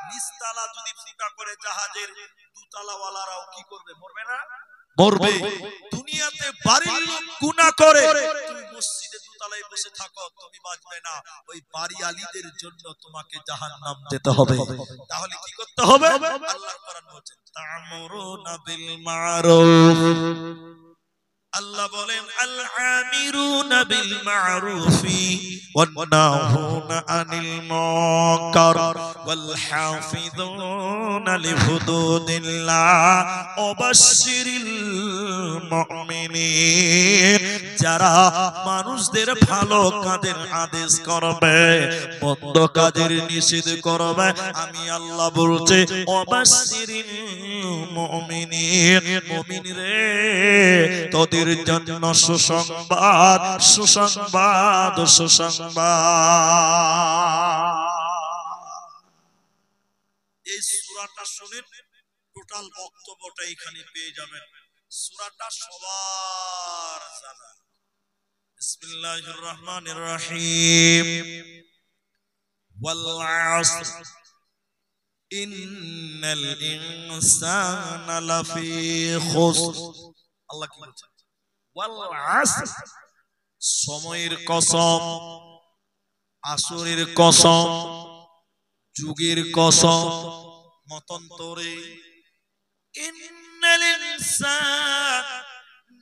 নিচতলা যদি ফুটা করে জাহাজের, দুতলাওয়ালারাও কি করবে? মরবে না? মরবে। দুনিয়াতে বাড়ির লোক গুনাহ করে, তুমি মসজিদে দুতলায় বসে থাকো, তুমি বাঁচবে না। ওই বাড়িওয়ালিদের জন্য তোমাকে জাহান্নাম যেতে হবে। তাহলে কি করতে হবে? আল্লাহর কোরআন বলছে তা'মুরুনা বিল মা'রুফ। আল্লাহ বলেন আল আমিরুনা বিল মা'রুফি ওয়ান নাহুনা আনিল মুনকার ওয়াল হাফিযুনা লিহুদুদিল্লাহ ওয়াবাশশিরিল মুমিনিন। যারা মানুষদের ভালো কাজের আদেশ করবে, মন্দ কাজের নিষেধ করবে, আমি আল্লাহ বলছি ওয়াবাশশিরিল মুমিনিন, মুমিন রে তোদের জন্য সুসংবাদ, সুসংবাদ, সুসংবাদ। এই সূরাটা শুনেন, টোটাল বক্তব্যটা এখানে পেয়ে যাবেন। সূরাটা সবার জানা। বিসমিল্লাহির রহমানির রহিম। ওয়াল আসর ইন্নাল ইনসানা লাফি খুসর। আল্লাহ কি বলছেন? ওয়াল আসর, সময়ের কসম, আসরের কসম, যুগের কসম, মতান্তরে। ইন্নাল ইনসান,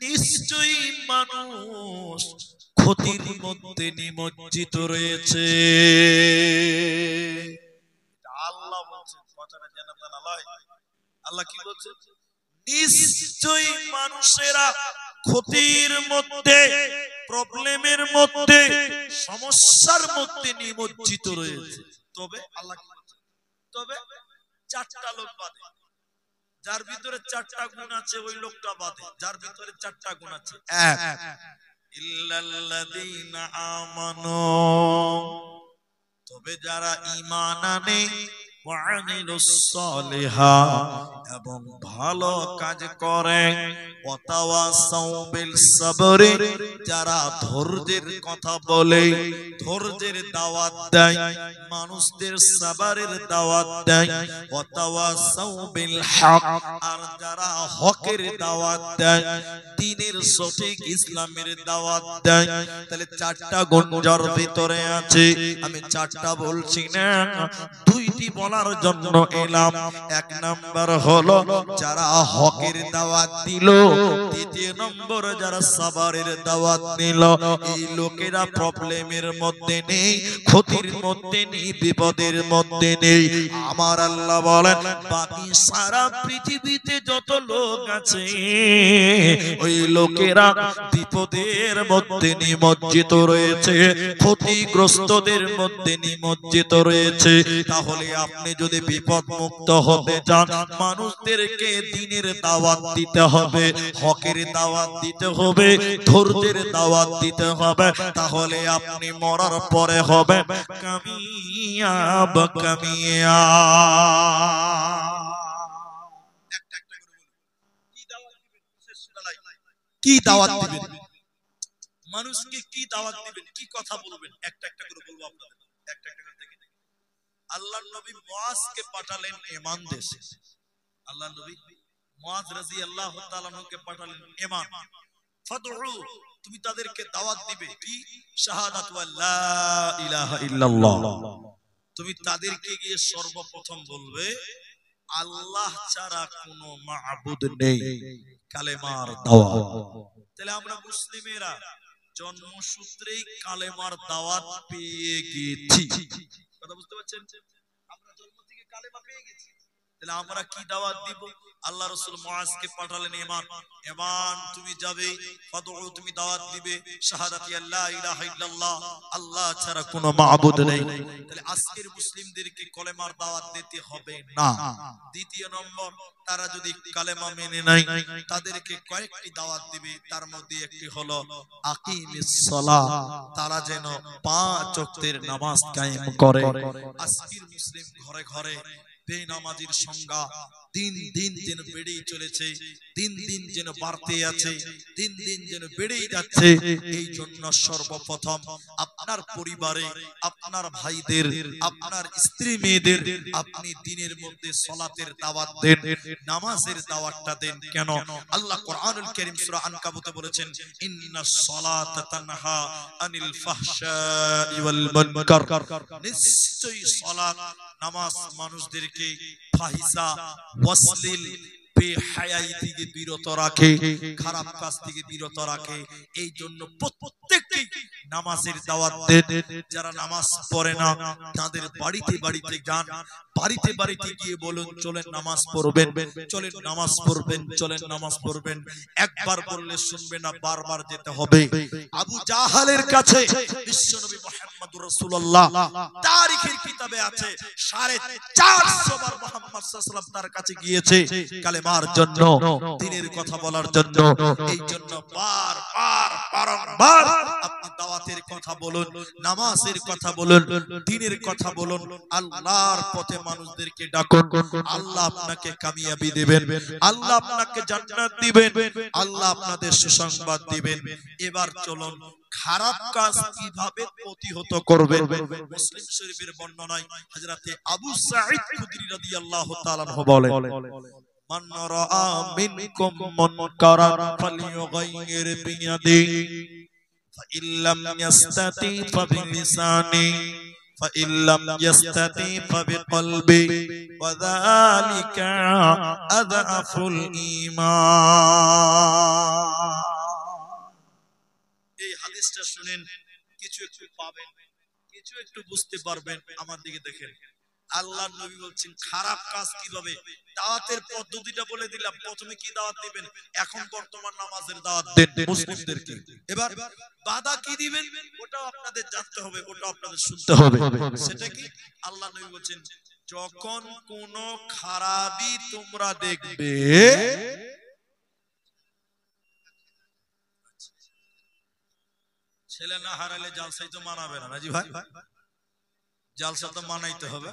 নিশ্চয়ই মানুষ ক্ষতির মধ্যে নিমজ্জিত রয়েছে। আল্লাহ বলছেন, কথাটা জানাবেন আল্লাহ কি বলছেন? নিশ্চয়ই মানুষেরা ক্ষতির মধ্যে, প্রবলেমের মধ্যে, সমস্যার মধ্যে নিমজ্জিত রয়েছে। তবে আল্লাহ কি বলছেন? তবে চারটা লোক বাদে, যার ভিতরে চারটা গুণ আছে ওই লোকটা বাদে। যার ভিতরে চারটা গুণ আছে, এক, ইল্লাল্লাযীনা আমানু, তবে যারা ঈমান আনে, ওয়া আমিলুস সালিহাত, এবং ভালো কাজ করে, ওয়া তাওয়াসাউ বিল সাবরি, যারা ধৈর্যের কথা বলে, ধৈর্যের দাওয়াত দেয়, মানুষদের সাবরের দাওয়াত দেয়, ওয়া তাওয়াসাউ বিল হক, আর যারা হকের দাওয়াত দেয়, দ্বীনের সঠিক ইসলামের দাওয়াত দেয়। তাহলে চারটা গুণ যার ভিতরে আছে, আমি চারটা বলছি না, দুইটি বলার জন্য এলাম। এক নাম্বার হলো যারা হকের দাওয়াত দিল, দ্বিতীয় নম্বর যারা সাবরের দাওয়াত দিল। এই লোকেরা প্রবলেমের মধ্যে নেই, ক্ষতির মধ্যে নেই, বিপদের মধ্যে নেই। আমার আল্লাহ বলেন বাকি সারা পৃথিবীতে যত লোক আছে, ওই লোকেরা বিপদের মধ্যে নিমজ্জিত রয়েছে, ক্ষতিগ্রস্তদের মধ্যে নিমজ্জিত রয়েছে। তাহলে আপনি যদি বিপদ মুক্ত হতে চান, মানুষদেরকে দ্বীনের দাওয়াত দিতে হবে, হকের দাওয়াত দিতে হবে, ধৈর্যের দাওয়াত দিতে হবে। তাহলে আপনি মরার পরে হবে কামিয়াব, কামিয়াব। একটা একটা করে বলুন, কি দাওয়াত দিবেন? মানুষকে কি দাওয়াত দিবেন? কি কথা বলবেন? একটা একটা করে বলবো আপনাদের। একটা একটা করে দেখেন। আল্লাহর নবী মুআজকে পাঠালেন ইয়ামান দেশে। আল্লাহর নবী মুআজ রাদিয়াল্লাহু তাআলা আনহুকে পাঠালেন ইয়ামান। ফাদউ, তুমি তাদেরকে দাওয়াত দিবে কি? শাহাদাতু আল্লা ইলাহা ইল্লাল্লাহ। তুমি তাদেরকে গিয়ে সর্বপ্রথম বলবে আল্লাহ ছাড়া কোনো মাবুদ নেই, কালেমার দাওয়াত। তাহলে আমরা মুসলিমেরা জন্মসূত্রেই কালেমার দাওয়াত পেয়ে গেছি। কথা বুঝতে পারছেন? আমরা জন্ম থেকে কালেমা পেয়ে গেছি। তাহলে আমরা কি দাওয়াত দিব? আল্লাহ রাসূল মুআজকে পাঠালেন ইয়ামান। ইয়ামান তুমি যাবে, ফাদউ, তুমি দাওয়াত দিবে শাহাদাতি আল্লা ইলাহা ইল্লাল্লাহ, আল্লাহ ছাড়া কোনো মাবুদ নেই। তাহলে আজকের মুসলিমদেরকে কলেমার দাওয়াত দিতে হবে না। দ্বিতীয় নম্বর, তারা যদি কালেমা মেনে নেয়, তাদেরকে কয়েকটি দাওয়াত দিবে। তার মধ্যে একটি হলো আকিমিস সালাহ, তারা যেন 5 ওয়াক্তের নামাজ কায়েম করে। আজকের মুসলিম ঘরে ঘরে বেনামাজির সংখ্যা দিন দিন যেন বেড়েই চলেছে, দিন দিন যেন বাড়তে আছে, দিন দিন যেন বেড়েই যাচ্ছে। এই জন্য সর্বপ্রথম আপনার পরিবারে, আপনার ভাইদের, আপনার স্ত্রী মেয়েদের আপনি দিনের মধ্যে সালাতের দাওয়াত দেন, নামাজের দাওয়াতটা দেন। কেন? আল্লাহ কোরআনুল কারীম সূরা আনকাবুতে বলেছেন, ইন্নাস সালাতা তানহা আনিল ফাহশাই ওয়াল মুনকার। নিশ্চয়ই সালাত, নামাজ মানুষদেরকে ফাহিশা, অশ্লীল, বেহায়াই থেকে বিরত রাখে, খারাপ কাজ থেকে বিরত রাখে। এই জন্য প্রত্যেককেই নামাজের দাওয়াত দেন। যারা নামাজ পড়ে না তাদের বাড়িতে বাড়িতে যান, বাড়িতে বাড়িতে গিয়ে বলুন, চলেন নামাজ পড়বেন, চলেন নামাজ পড়বেন, চলেন নামাজ পড়বেন। একবার বললে শুনবে না, বারবার যেতে হবে। আবু জাহালের কাছে বিশ্বনবী মুহাম্মদুর রাসূলুল্লাহ তারিখের কিতাবে আছে 450 বার মুহাম্মদ সাল্লাল্লাহু আলাইহি ওয়াসাল্লাম তার কাছে গিয়েছে কালেমার জন্য, দ্বীনের কথা বলার জন্য। এই জন্য বারবার বারবার আপনি দাওয়াতের কথা বলুন, নামাজের কথা বলুন, দ্বীনের কথা বলুন, আল্লাহর পথে মানুষদেরকে ডাকুন। আল্লাহ আপনাকে কামিয়াবি দিবেন, আল্লাহ আপনাকে জান্নাত দিবেন, আল্লাহ আপনাদের সুসংবাদ দিবেন। এবার চলুন খারাপ কাজ কিভাবে প্রতিহত করবেন। মুসলিম শরীফের বর্ণনায় হযরতে আবু সাঈদ খুদরি রাদিয়াল্লাহু তাআলা বলেন, মান রাআ মিনকুম মুনকারান ফালিয়ুগাইয়ির বিয়াদিহি ফাইল্লাম ইয়াস্তাতি ফাবিলিসানি ফাইল্লাম ইয়াস্তাতি ফাবিকলবি ওয়া যালিকা আযআফুল ঈমান। এই হাদিসটা শুনেন, কিছু একটু পাবেন, কিছু একটু বুঝতে পারবেন। আমার দিকে দেখেন, আল্লাহর নবী বলছেন খারাপ কাজ কিভাবে, দাওয়াতের পদ্ধতিটা বলে দিলাম। প্রথমে কি দাওয়াত দিবেন? এখন বর্তমান নামাজের দাওয়াত দেন মুসলিমদেরকে। এবার বাধা কি দিবেন ওটাও আপনাদের জানতে হবে, ওটাও আপনাদের শুনতে হবে। সেটা কি? আল্লাহ নবী বলছেন, যখন কোন খারাপই তোমরা দেখবে, ছেলে না হারালে জালসাই তো মানাবে না, নাজি ভাই, জালসা তো মানাইতে হবে।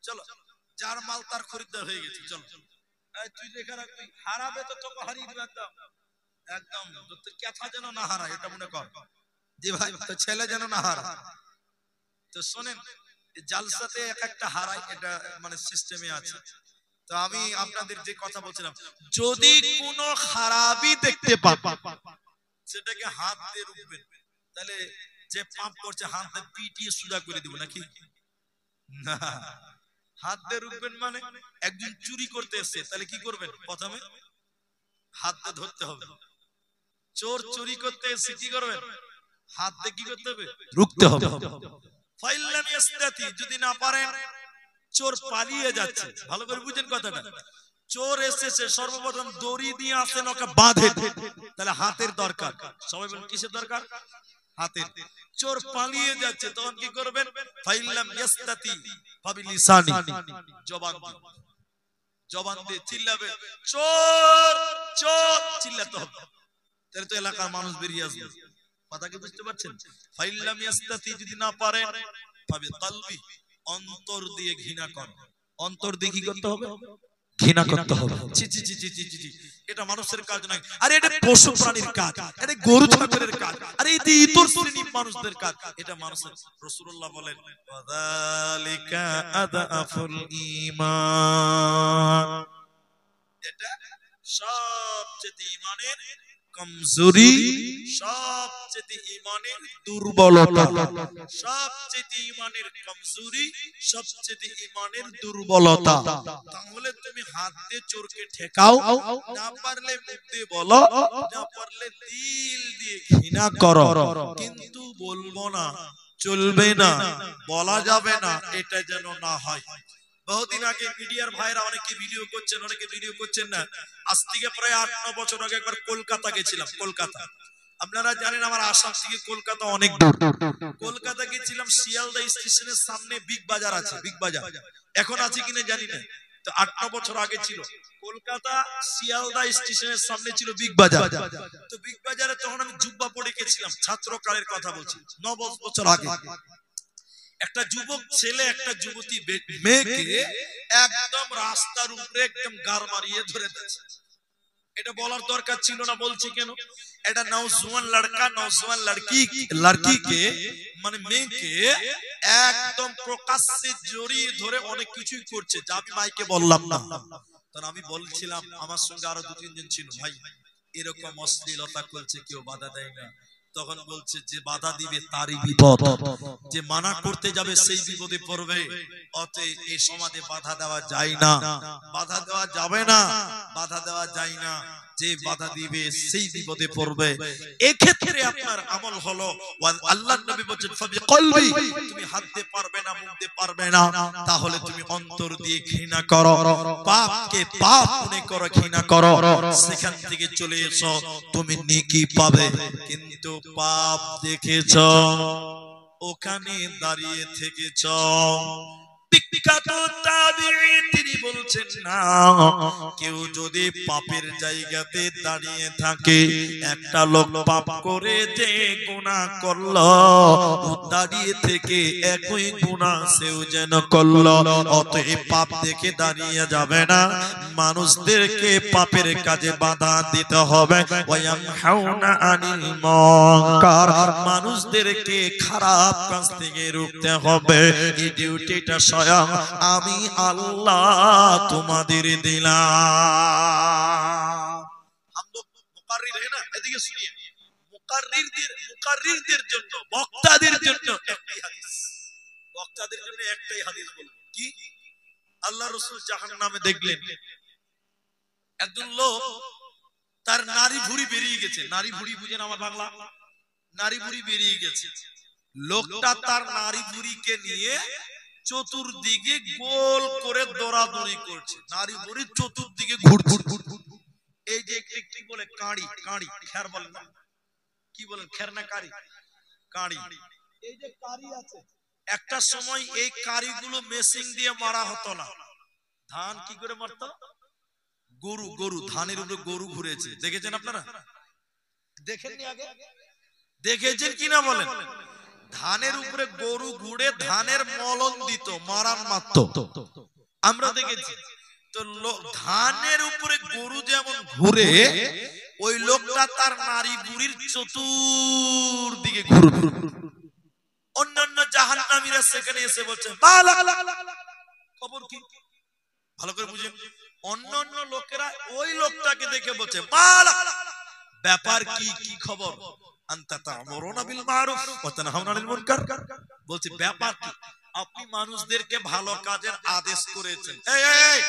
চলো, যার মাল তার খরিদ্দার হয়ে গেছে। চলো, তুই দেখে রাখ, তুই হারাবে তো তোকে হারিয়ে দিবে একদম, একদম কথা যেন না হারায়, এটা মনে কর। জি ভাই, তো ছেলে যেন না হারায়। তো শোনেন, জালসাতে এক একটা হারায়, এটা মানে সিস্টেমে আছে। তো আমি আপনাদের যে কথা বলছিলাম, যদি কোনো খারাপই দেখতে পান সেটাকে হাত দিয়ে রুখবেন। তাহলে যে পাপ করছে হাত দিয়ে পিটিয়ে সুজা করে দিব নাকি? না, হাত দিয়ে রুখবেন মানে একজন চুরি করতে এসেছে, তাহলে কি করবেন? প্রথমে হাত দিয়ে ধরতে হবে। চোর চুরি করতে এসেছে, কি করবেন? হাত দিয়ে কি করতে হবে? রুখতে হবে। ফাইল্লাম ইয়াস্তাতি, যদি না পারেন, চোর পালিয়ে যাচ্ছে, ভালো করে বুঝেন কথাটা। চোর এসেছে, সর্বপ্রথম দড়ি দিয়ে আসেন, ওকে বাঁধেন। তাহলে হাতের দরকার। সবাই বলেন কিসের দরকার? হাতের। চোর পালিয়ে যাচ্ছে, তখন কি করবেন? ফাইল্লাম ইয়াস্তাতি ফাবিলিসানি, জবান দিয়ে, জবান দিয়ে চিল্লাবে, চোর চোর চিল্লাতে হবে। তাহলে তো এলাকার মানুষ বেরিয়ে আসবে। কথা কি বুঝতে পারছেন? ফাইল্লাম ইয়াস্তাতি, যদি না পারেন, ফাবিকলবি, অন্তর দিয়ে ঘৃণা কর। অন্তর দিয়ে কি করতে হবে? ঘৃণা করতে হবে। জি জি জি জি জি জি, এটা মানুষের কাজ নয়, আরে এটা পশু প্রাণীর কাজ, এটা গরু ছাগলের কাজ, আরে এটা ইতর শ্রেণীর মানুষদের কাজ, এটা মানুষের। রাসূলুল্লাহ বলেন, ওয়াযালিকা আযআফুল ঈমান, এটা সবচেয়ে ঈমানের কমজোরি, সবচেয়ে ঈমানের দুর্বলতা, সবচেয়ে ঈমানের কমজোরি, সবচেয়ে ঈমানের দুর্বলতা। তাহলে তুমি হাত দিয়ে চোরকে ঠেকাও, না পারলে মুখ দিয়ে বলো, না পারলে দিল দিয়ে ঘৃণা করো, কিন্তু বলবো না, চলবে না, বলা যাবে না, এটা যেন না হয়। বহুদিন আগে মিডিয়ার ভাইরা অনেকে ভিডিও করছেন, অনেকে ভিডিও করছেন না। আজ থেকে প্রায় 8-9 বছর আগে একবার কলকাতা গেছিলাম। কলকাতা, আপনারা জানেন আমার আসাম থেকে কলকাতা অনেক দূর। কলকাতা গেছিলাম, শিয়ালদা স্টেশনের সামনে বিগ বাজার আছে, বিগ বাজার এখন আছে কিনা জানি না। তো 8-9 বছর আগে ছিল। কলকাতা শিয়ালদা স্টেশনের সামনে ছিল বিগ বাজার। তো বিগ বাজারে তখন আমি জুব্বা পরে গেছিলাম, ছাত্রকালের কথা বলছি, 9 বছর আগে। একটা যুবক ছেলে একটা যুবতী মেয়েকে একদম রাস্তার উপরে একদম গার মারিয়ে ধরে দিয়েছে। এটা বলার দরকার ছিল না, বলছি কেন? এটা নওজওয়ান লড়কা নওজওয়ান লড়কিকে মানে মেয়েকে একদম প্রকাশ্যে জড়িয়ে ধরে অনেক কিছুই করছে, যা আমি মাইকে বললাম না। তখন আমি বলছিলাম, আমার সঙ্গে আরো 2-3 জন ছিল, ভাই এরকম অশ্লীলতা করছে, কেউ বাধা দেয় না। তখন বলছে, যে বাধা দিবে তারই বিপদ, যে মানা করতে যাবে সেই বিপদে পড়বে। অতএব এই সমাজে বাধা দেওয়া যায় না, বাধা দেওয়া যাবে না, বাধা দেওয়া যায় না। যে বাধা দিবে সেই বিপদে পড়বে। এক্ষেত্রে আপনার আমল হলো, আল্লাহর নবী বলেন কলবি, তুমি হাত দিয়ে পারবে না, মুখ দিয়ে পারবে না, তাহলে তুমি অন্তর দিয়ে ঘৃণা করো, পাপকে পাপ মনে করো, ঘৃণা করো, সেখান থেকে চলে এসো, তুমি নেকি পাবে। কিন্তু পাপ দেখেছো, ওখানে দাঁড়িয়ে থেকেছো। বিখ্যাত তাবিঈ তিনি বলছেন, না, কেউ যদি পাপের জায়গাতে দাঁড়িয়ে থাকে, একটা লোক পাপ করে যে গুনাহ করলো, দাঁড়িয়ে থেকে একই গুনাহ সেও যেন করলো। অতএব পাপ দেখে দাঁড়িয়ে যাবে না, মানুষদেরকে পাপের কাজে বাধা দিতে হবে। ওয়ায়ানহাউনা আনিল মুনকার, মানুষদেরকে খারাপ কাজ থেকে রুখতে হবে। এই ডিউটিটা স্বয়ং আমি আল্লাহ তোমাদের দিলাম। हम लोग मुकर्रिर है ना, এদিকে শুনিয়ে, মুকাররিরদের জন্য, বক্তাদের জন্য একটাই হাদিস, বক্তাদের জন্য একটাই হাদিস বলবো। কি? আল্লাহ রাসূল জাহান্নামে দেখলেন একজন লোক, তার নারী ভুঁড়ি বেরিয়ে গেছে। নারী ভুঁড়ি বুঝেন আমার বাংলা? নারী ভুঁড়ি বেরিয়ে গেছে। লোকটা তার নারী ভুঁড়িকে নিয়ে চতুর্দিকে গোল করে দৌড়াদৌড়ি করছে, নারী ভুঁড়ি চতুর্দিকে ঘুরছে। এই যে কি বলে, কাঁড়ি, কাঁড়ি খের বলেন না, কি বলেন, খের না কাঁড়ি? কাঁড়ি। এই যে কাঁড়ি আছে, একটা সময় এই কাঁড়িগুলো মেশিন দিয়ে মারা হতো না। ধান কি করে মারতো? গরু, গরু, ধানের উপরে গরু ঘুরেছে, দেখেছেন আপনারা? দেখেননি আগে? দেখেছেন কিনা বলেন? ধানের উপরে গরু ঘুরে ধানের মলন দিত, মারান মারতো, আমরা দেখেছি। তো ধানের উপরে গরু যেমন ঘুরে, ওই লোকটা তার নারী বুড়ির চতুর্দিকে ঘুরবে। অন্যান্য জাহান্নামীরা সেখানে এসে বলছে, খবর কি? ভালো করে বুঝেন। অন্যান্য লোকেরা ওই লোকটাকে দেখে বলছে, ব্যাপার কি, কি খবর? আনতা তা'মুরুনা বিল মা'রুফ ওয়া তানহাউনা আনিল মুনকার, বলছে ব্যাপার কি? আপনি মানুষদেরকে ভালো কাজের আদেশ করেছেন। এই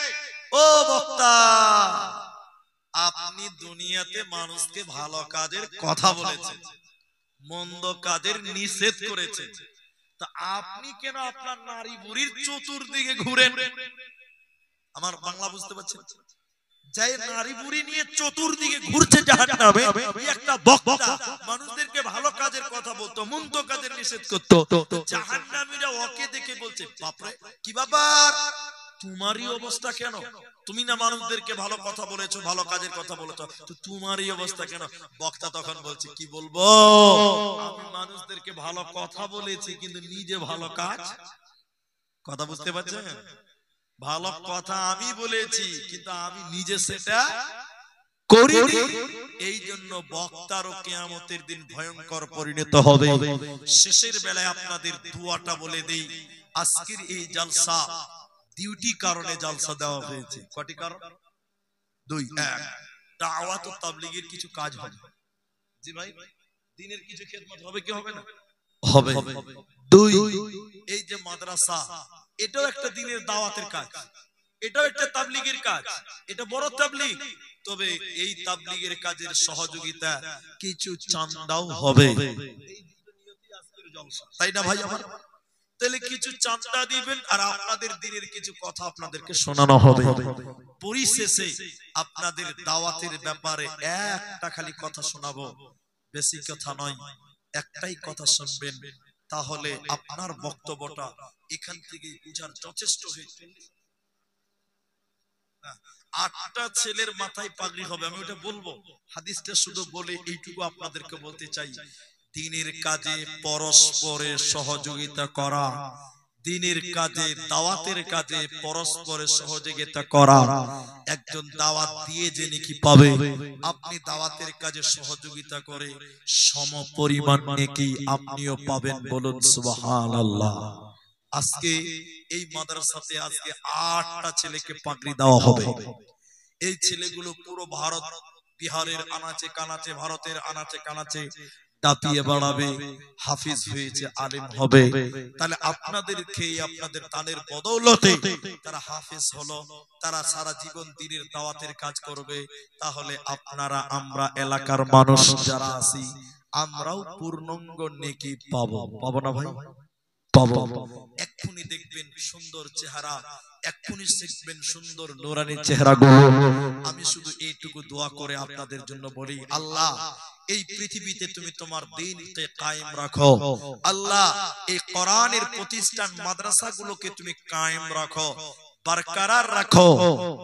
ও বক্তা, আপনি দুনিয়াতে মানুষকে ভালো কাজের কথা বলেছেন, মন্দ কাজের নিষেধ করেছেন, তা আপনি কেন আপনার নারী বুড়ির চতুর্দিকে ঘুরেন? আমার বাংলা বুঝতে পারছেন? যাই নারী বুড়ি নিয়ে চতুর্দিকে ঘুরছে জাহান্নামে, একটা বক্তা মানুষদেরকে ভালো কাজের কথা বলতো, মন্দ কাজের নিষেধ করতো। জাহান্নামীরা ওকে দেখে বলছে, বাপরে কি ব্যাপার, তোমারই অবস্থা কেন? তুমি না মানুষদেরকে ভালো কথা বলেছো, ভালো কাজের কথা বলেছো, তো তোমারই অবস্থা কেন? বক্তা তখন বলছে, কি বলবো, আমি মানুষদেরকে ভালো কথা বলেছি, কিন্তু নিজে ভালো কাজ, কথা বুঝতে পারছেন? ভালো কথা আমি বলেছি, কিন্তু আমি নিজে সেটা করিনি। এই জন্য বক্তারও কিয়ামতের দিন ভয়ঙ্কর পরিণত হবে। শেষের বেলায় আপনাদের দুয়াটা বলে দেই। আজকের এই জলসা ডিউটি কারণে জলসা দেওয়া হয়েছে। কয়টি কারণ? 2। 1, দাওয়াত ও তাবলীগের কিছু কাজ হবে। জি ভাই, দ্বীনের কিছু খেদমত হবে কি হবে না? হবে। 2, এই যে মাদ্রাসা, এটাও একটা দ্বীনের দাওয়াতের কাজ, এটাও একটা তাবলীগের কাজ, এটা বড় তাবলীগ। তবে এই তাবলীগের কাজের সহযোগিতা কিছু চাঁদাও হবে। তাই না ভাই আমার? তাহলে কিছু চাঁদা দিবেন, আর আপনাদের দ্বীনের কিছু কথা আপনাদেরকে শোনানো হবে। পরিশেষে আপনাদের দাওয়াতের ব্যাপারে একটা খালি কথা শোনাবো, বেশি কথা নয়, একটাই কথা শুনবেন, তাহলে আপনার বক্তব্যটা এখান থেকে বুঝার যথেষ্ট হয়ে না, 8টা ছেলের মাথায় পাগড়ি হবে, আমি ওটা বলবো। হাদিসটা শুধু বলে এইটুকু আপনাদেরকে বলতে চাই, দ্বীনের কাজে পরস্পরের সহযোগিতা করা, দ্বীনের কাজে দাওয়াতের কাজে পরস্পরের সহযোগিতা করা, একজন দাওয়াত দিয়ে যে নেকি পাবে, আপনি দাওয়াতের কাজে সহযোগিতা করে সমপরিমাণ নেকি আপনিও পাবেন। বলুন সুবহানাল্লাহ। আজকে এই মাদ্রাসাতে আজকে 8টা ছেলেকে পাগড়ি দেওয়া হবে। এই ছেলেগুলো পুরো ভারত, বিহারের আনাচে কানাচে, ভারতের আনাচে কানাচে দাপিয়ে বাড়াবে, হাফিজ হয়েছে, আলেম হবে। তাহলে আপনাদেরকে আপনাদের তানের বদৌলতে তারা হাফিজ হলো, তারা সারা জীবন দ্বীনের দাওয়াতের কাজ করবে। তাহলে আপনারা, আমরা এলাকার মানুষ যারা আছি, আমরাও পূর্ণাঙ্গ নেকি পাবো। পাবো না ভাই? পাবো। এক্ষুনি দেখবেন সুন্দর চেহারা, এক্ষুনি দেখবেন সুন্দর নোরানি চেহারাগুলো। আমি শুধু এইটুকু দোয়া করে আপনাদের জন্য বলি, আল্লাহ এই পৃথিবীতে তুমি তোমার দ্বীনকে কায়েম রাখো। আল্লাহ এই কোরআনের প্রতিষ্ঠান মাদ্রাসাগুলোকে তুমি কায়েম রাখো, বরকরার রাখো।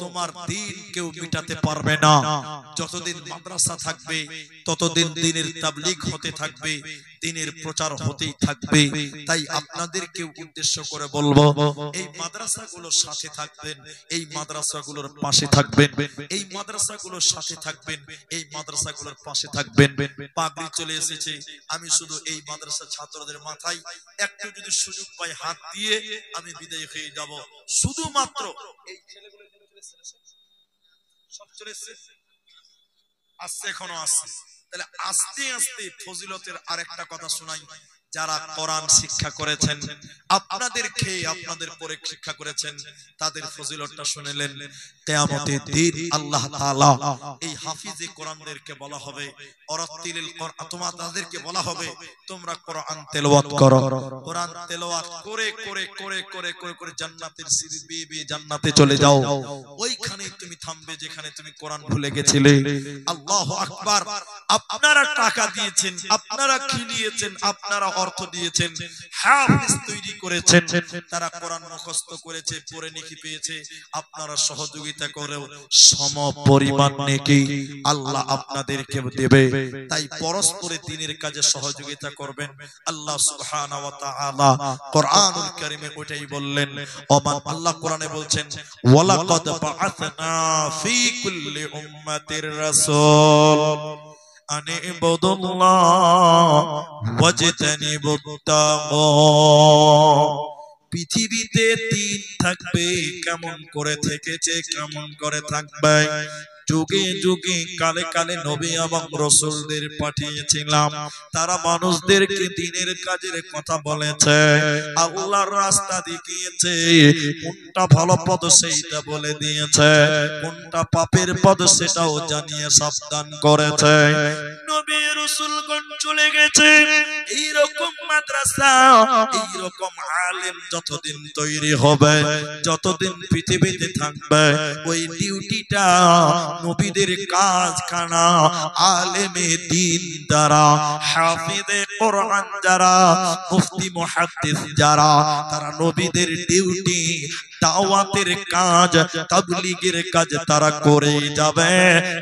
তোমার দ্বীন কেউ মিটাতে পারবে না। যতদিন মাদ্রাসা থাকবে ততদিন দ্বীনের তাবলীগ হতে থাকবে, দ্বীনের প্রচার হতেই থাকবে। তাই আপনাদেরকে উদ্দেশ্য করে বলবো, এই মাদ্রাসাগুলোর সাথে থাকবেন, এই মাদ্রাসাগুলোর পাশে থাকবেন, এই মাদ্রাসাগুলোর সাথে থাকবেন, এই মাদ্রাসাগুলোর পাশে থাকবেন। পাগড়ি চলে এসেছে, আমি শুধু এই মাদ্রাসা ছাত্রদের মাথায় একটু যদি সুযোগ পাই হাত দিয়ে আমি বিদায় হয়ে যাব। শুধুমাত্র এই ছেলেগুলো সব চলে এসেছে, আসছে, এখনো আসছে। তাহলে আস্তে আস্তে ফজিলতের আরেকটা কথা শোনাই। যারা কোরআন শিক্ষা করেছেন, আপনাদেরকে আপনাদের পরে শিক্ষা করেছেন, তাদের ফজিলতটা শুনলেন। কিয়ামতের দিন আল্লাহ তাআলা এই হাফিজে কোরআনদেরকে বলা হবে, অরাতিলিল কোরআন, তোমাদেরকে বলা হবে তোমরা কোরআন তেলাওয়াত করো। কোরআন তেলাওয়াত করে করে করে করে করে করে জান্নাতের সিঁড়ি বেয়ে বেয়ে জান্নাতে চলে যাও। ওইখানেই তুমি থামবে যেখানে তুমি কোরআন ভুলে গেছিলে। আল্লাহু আকবার। আপনারা টাকা দিয়েছেন, আপনারা খিলিয়েছেন, আপনারা অর্থ দিয়েছেন, হাফিজ তৈরি করেছেন, তারা কোরআন মুখস্থ করেছে, পড়ে নেকি পেয়েছে। আপনারা সহযোগিতা করেও সমপরিমাণ নেকি আল্লাহ আপনাদেরকে দেবে। তাই পরস্পরের দ্বীনের কাজে সহযোগিতা করবেন। আল্লাহ সুবহানাহু ওয়া তাআলা কোরআনুল কারীমে ওইটাই বললেন। আল্লাহ কোরআনে বলছেন, ওয়ালাকাদ বাআসনা ফী কুল্লি উম্মাতির রাসূল আনি ইবুদুল্লাহ ওয়াজতানিবুত তাগুত। পৃথিবীতে দ্বীন থাকবে, কেমন করে থেকেছে, কেমন করে থাকবে। যুগে যুগে কালে কালে নবী এবং রাসূলদের পাঠিয়েছিলাম, তারা মানুষদেরকে দ্বীনের কাজের কথা বলেছে, আল্লাহর রাস্তা দেখিয়েছে। কোনটা ভালো পথ সেইটা বলে দিয়েছে, কোনটা পাপের পথ সেটাও জানিয়ে সাবধান করেছে। নবী রাসূলগণ চলে গেছে, এই রকম মাদ্রাসা, এই রকম আলেম যতদিন তৈরি হবে, যতদিন পৃথিবীতে থাকবে, ওই ডিউটিটা নবীদের কাজখানা আলেমে দ্বীন দ্বারা, হাফিজে কোরআন যারা, মুফতি মুহাদ্দিস যারা, তারা নবীদের ডিউটি দাওয়াতের কাজ, তাবলীগের কাজ তারা করে যাবে,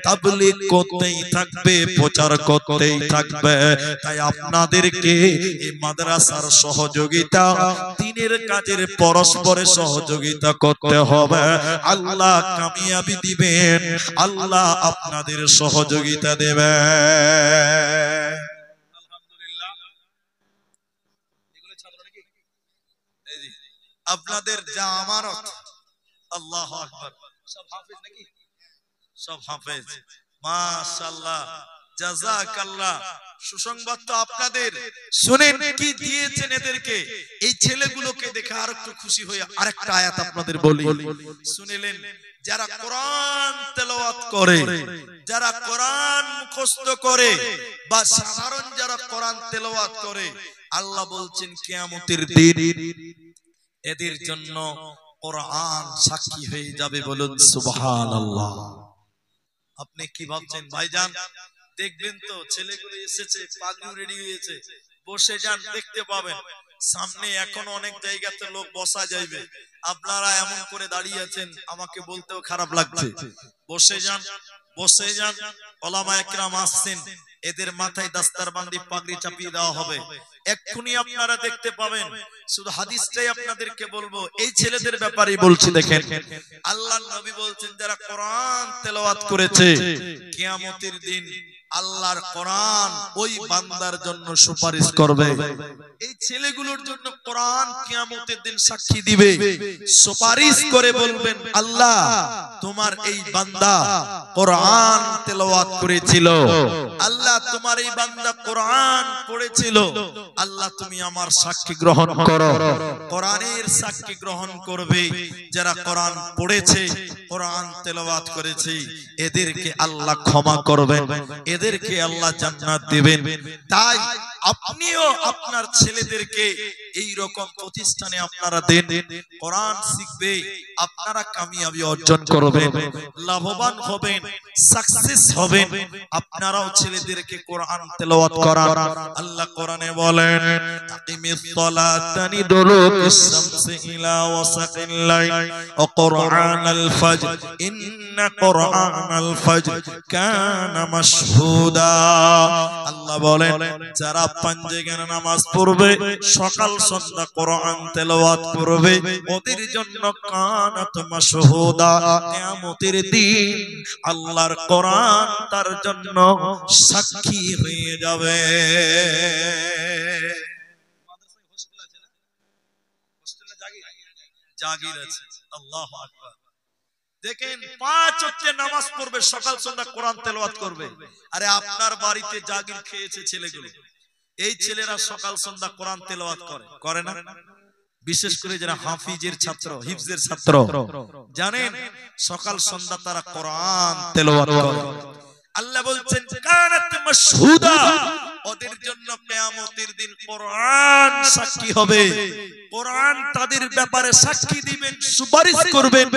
তাবলীগ করতেই থাকবে, প্রচার করতেই থাকবে। তাই আপনাদেরকে এই মাদ্রাসার সহযোগিতা, দ্বীনের কাজের পরস্পরের সহযোগিতা করতে হবে। আল্লাহ কামিয়াবি দিবেন, আল্লাহ আপনাদের সহযোগিতা দেবে। আলহামদুলিল্লাহ। এগুলো ছাত্র নাকি? এই জি, আপনাদের যা আমানত, আল্লাহু আকবার, সব হাফেজ নাকি? সব হাফেজ, মাশাআল্লাহ, জাযাকাল্লাহ। সুসংবাদ তো আপনাদের। শুনেন কি দিয়েছেন এদেরকে। এই ছেলেগুলোকে দেখে আর একটু খুশি হয়ে আরেকটা আয়াত আপনাদের বলি, শুনিলেন? যারা কোরআন তেলাওয়াত করে, যারা কোরআন মুখস্থ করে, বা সাধারণ যারা কোরআন তেলাওয়াত করে, আল্লাহ বলছেন কিয়ামতের দিন এদের জন্য কোরআন সাক্ষী হয়ে যাবে। বলুন সুবহানাল্লাহ। আপনি কি ভাবছেন ভাইজান? দেখবেন তো ছেলেগুলো এসেছে, পাগড়ি রেডি হয়েছে, বসে যান, দেখতে পাবেন সামনে এখন অনেক জায়গাতে লোক বসা যাইবে, আপনারা এমন করে দাঁড়িয়ে আছেন, আমাকে বলতেও খারাপ লাগছে। বসে যান, বসে যান। ওলামা একরাম আসছেন, এদের মাথায় দাস্তারবান্দি পাগড়ি চাপিয়ে দেওয়া হবে। এক্ষুনি আপনারা দেখতে পাবেন। শুধু হাদিসটাই আপনাদেরকে বলবো, এই ছেলেদের ব্যাপারেই বলছি। দেখেন, আল্লাহর নবী বলছেন, যারা কোরআন তেলাওয়াত করেছে কিয়ামতের দিন আল্লাহর কোরআন ওই বান্দার জন্য সুপারিশ করবে। এই ছেলেগুলোর জন্য কোরআন কিয়ামতের দিন সাক্ষী দিবে, সুপারিশ করে বলবেন, আল্লাহ তোমার এই বান্দা কোরআন তেলাওয়াত করেছিল, আল্লাহ তোমার এই বান্দা কোরআন পড়েছিল, আল্লাহ তুমি আমার সাক্ষী গ্রহণ করো। কোরআনের সাক্ষী গ্রহণ করবে যারা কোরআন পড়েছে, কোরআন তেলাওয়াত করেছে, এদেরকে আল্লাহ ক্ষমা করবেন, এদেরকে আল্লাহ জান্নাত দিবেন। তাই আপনিও আপনার ছেলেদেরকে এই রকম প্রতিষ্ঠানে আপনারা দেন, কোরআন শিখবে, আপনারা কামিয়াবি অর্জন করবেন, লাভবান হবেন, সাকসেস হবেন। আপনারাও ছেলেদেরকে কোরআন তেলাওয়াত করান। আল্লাহ কোরআনে বলেন, আকিমিস সালাতা লিদুলুকিস শামসি ইলা ওয়াসাকিল লাইল ওয়া কুরআনাল ফাজর ইন্না কুরআনাল ফাজর কানা মাশহুদা। আল্লাহ বলেন, যারা পাঁচওয়াক্ত নামাজ পড়বে, সকাল সন্ধ্যা কোরআন তেলাওয়াত করবে, ওদের জন্য কানাত মাশহুদা, কিয়ামতের দিন আল্লাহর কোরআন তার জন্য সাক্ষী হয়ে যাবে। জাগির আছে, আল্লাহু আকবার। দেখেন, 5 ওয়াক্ত নামাজ পড়বে, সকাল সন্ধ্যা কোরআন তেলাওয়াত করবে। আরে আপনার বাড়িতে জাগির খেয়েছে ছেলেগুলো, এই ছেলেরা সকাল সন্ধ্যা কোরআন তেলাওয়াত করে না? বিশেষ করে যারা হাফিজের ছাত্র, হিফজের ছাত্র, জানেন সকাল সন্ধ্যা তারা কোরআন তেলাওয়াত করে। আল্লাহ বলছেন, কানাত মাশহুদা, ওদের জন্য কিয়ামতের দিন কোরআন সাক্ষী হবে, কোরআন তাদের ব্যাপারে সাক্ষী দিবেন, সুপারিশ করবেন।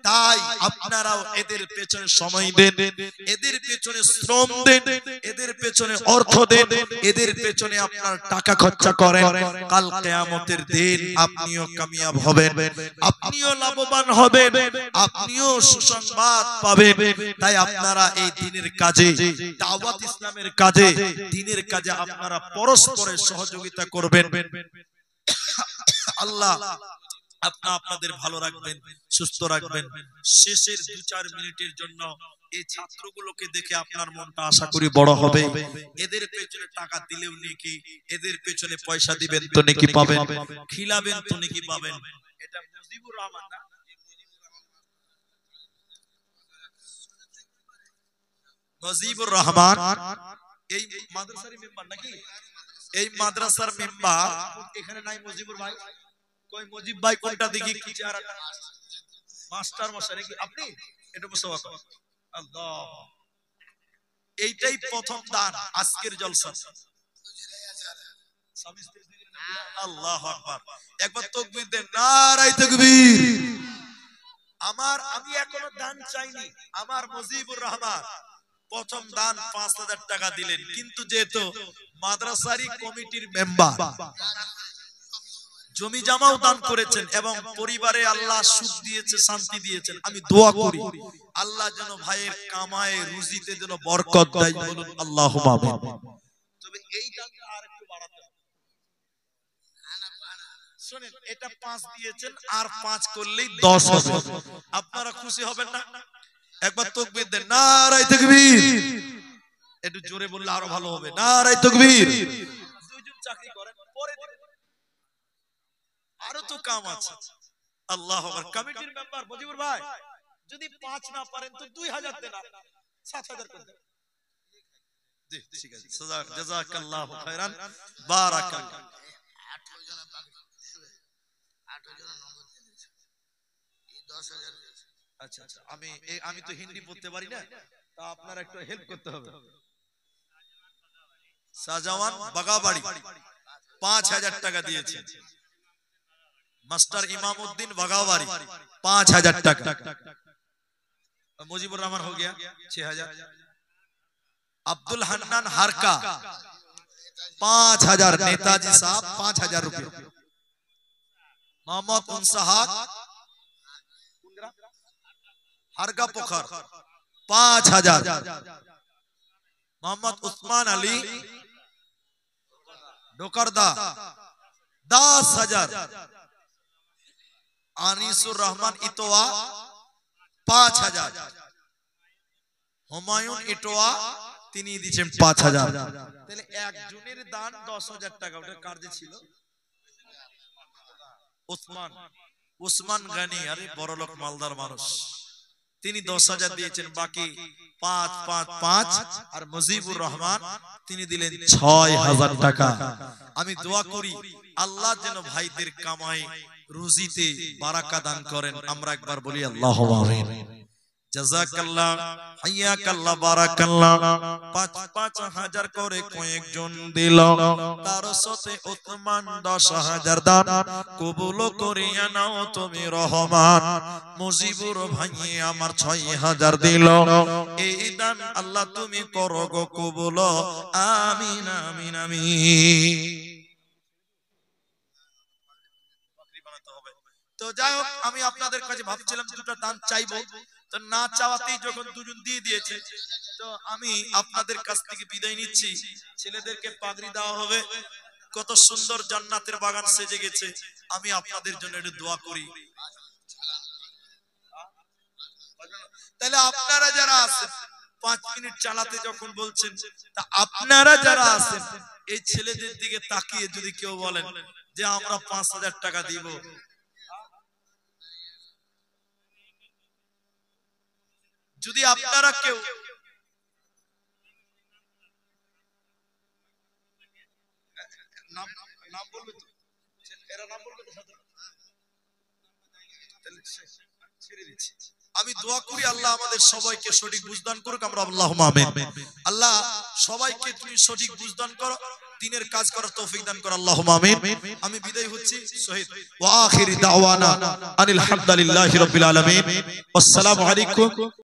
তাই আপনারাও এদের পেছনে সময় দেন, এদের পেছনে শ্রম দেন, এদের পেছনে অর্থ দেন, এদের পেছনে আপনার টাকা খরচা করেন। কাল কিয়ামতের দিন আপনিও কামিয়াব হবেন, আপনিও লাভবান হবেন, আপনিও সুসংবাদ পাবেন। তাই আপনারা এই দ্বীনের কাজে, দাওয়াত ইসলামের কাজে, দ্বীনের কাজে আপনারা পরস্পরের সহযোগিতা করবেন। আল্লাহ আপনাদের ভালো রাখবেন, সুস্থ রাখবেন। শেষের 2-4 মিনিটের জন্য এই ছাত্রগুলোকে দেখে আপনার মনটা আশা করি বড় হবে। এদের পেছনে টাকা দিলেও নেকি, এদের পেছনে পয়সা দিবেন তো নেকি পাবেন, খিলাবেন তো নেকি পাবেন। এটা মুজিবুর রহমান না, মুজিবুর রহমান এই মাদ্রাসার মেম্বার নাকি? এই মাদ্রাসার মেম্বার এখানে নাই। মুজিবুর ভাই কই? মুজিব ভাই কোনটা দেখি? কি চেহারাটা? মাস্টার মশাই নাকি আপনি? এটা মুসওয়া কর। আল্লাহ, এইটাই প্রথম দান আজকের জলসা। আল্লাহু আকবার, একবার তাকবীর দেন, নারায়ে তাকবীর। আমি এখনো দান চাইনি। আমার মুজিবুর রহমান প্রথম দান 5000 টাকা দিলেন, কিন্তু যেহেতু মাদ্রাসারি কমিটির মেম্বার, জমি জামাও দান করেছেন এবং পরিবারে আল্লাহ সুখ দিয়েছে, শান্তি দিয়েছেন। আমি দোয়া করি আল্লাহ যেন ভাইয়ের কামায়ে রুজিতে যেন বরকত দেয়, বলুন আল্লাহুম্মা আমিন। তবে এই দানটা আরেকটু বাড়াতে হবে। শুনেন, এটা 5 দিয়েছেন, আর 5 করলেই 10 হবে। আপনারা খুশি হবেন না? একবার তাকবীর দেন, নারায়ে তাকবীর। একটু জোরে বললে আরো ভালো হবে, নারায়ে তাকবীর। দুইজন চাকরি করেন, পরে দিবেন, আরো তো কাম আছে। আল্লাহু আকবার। কমিটির মেম্বার মুজিবুর ভাই, যদি 5 না পারেন তো 2000 দেন, 7000 করে দেন। জি ঠিক আছে, জাযাকাল্লাহু খাইরান, বারাকাল্লাহ। 18 জন বাকি, 18 জন নম্বর দিয়েছে, এই 10000। আচ্ছা আচ্ছা, আমি তো হিন্দি পড়তে পারি না, তা আপনারা একটু হেল্প করতে হবে। শাহজাওয়ান বাগাবাড়ি 5000 টাকা দিয়েছে। মাস্টার ইমামউদ্দিন বাগাবাড়ি 5000 টাকা। मुजीबुर रहमान हो गया 6000। अब्दुल हन्नान हारका 5000 नेताजी साहब 5000 रुपये। मोहम्मद उनसहाक हरगा पोखर 5000। मोहम्मद उस्मान अली डोकरदा 10000। আনিসুর রহমান ইটোয়া 5000। হুমায়ুন ইটোয়া তিনি দিয়েছেন 5000। তাহলে একজনের দান 10000 টাকা। ওটা কার যে ছিল? উসমান গানি, আরে বড় লোক মালদার মানুষ, তিনি 10000 দিয়েছেন। বাকি 5 5 5 আর মুজিবুর রহমান তিনি দিলেন 6000 টাকা। আমি দোয়া করি আল্লাহ যেন ভাইদের কামাই রুজিতে বারাকা দান করেন। আমরা একবার বলি আল্লাহুম্মা আমিন। জাযাকাল্লাহ, হাইয়াকাল্লাহ, বারাকাল্লাহ। 5-5000 করে কয়েকজন দিল, তার সাথে উসমান 10000 দান কবুল করিয়া নাও তুমি রহমান। মুজিবুর ভাই আমার 6000 দিল, এই দান আল্লাহ তুমি করো গো কবুল, আমিন আমিন আমিন। তো যাই হোক, আমি আপনাদের কাছে ভাবছিলাম দুটো দান চাইবো, তো না চাওয়াতেই যখন দুজন দিয়ে দিয়েছে, তো আমি আপনাদের কাছ থেকে বিদায় নিচ্ছি। ছেলেদেরকে পাগড়ি দেওয়া হবে, কত সুন্দর জান্নাতের বাগান সেজে গেছে। আমি আপনাদের জন্য একটু দোয়া করি। তাহলে আপনারা যারা আছেন 5 মিনিট চালাতে যখন বলছেন, তা আপনারা যারা আছেন এই ছেলেদের দিকে তাকিয়ে যদি কেউ বলেন যে আমরা 5000 টাকা দিব, যদি আপনারা কেউ নাম বলবে তো, এরা নাম বলবে তো সাথে, ছেড়ে দিচ্ছি। আমি দোয়া করি আল্লাহ আমাদের সবাইকে সঠিক বুঝদান করুক। আমরা আল্লাহুম্মা আমিন। আল্লাহ সবাইকে তুমি সঠিক বুঝদান করো, দ্বীনের কাজ করার তৌফিক দান করো, আল্লাহুম্মা আমিন। আমি বিদায় হচ্ছি। শহীদ ওয়া আখিরি দাওয়ানা আনিল হামদুলিল্লাহি রাব্বিল আলামিন। আসসালামু আলাইকুম।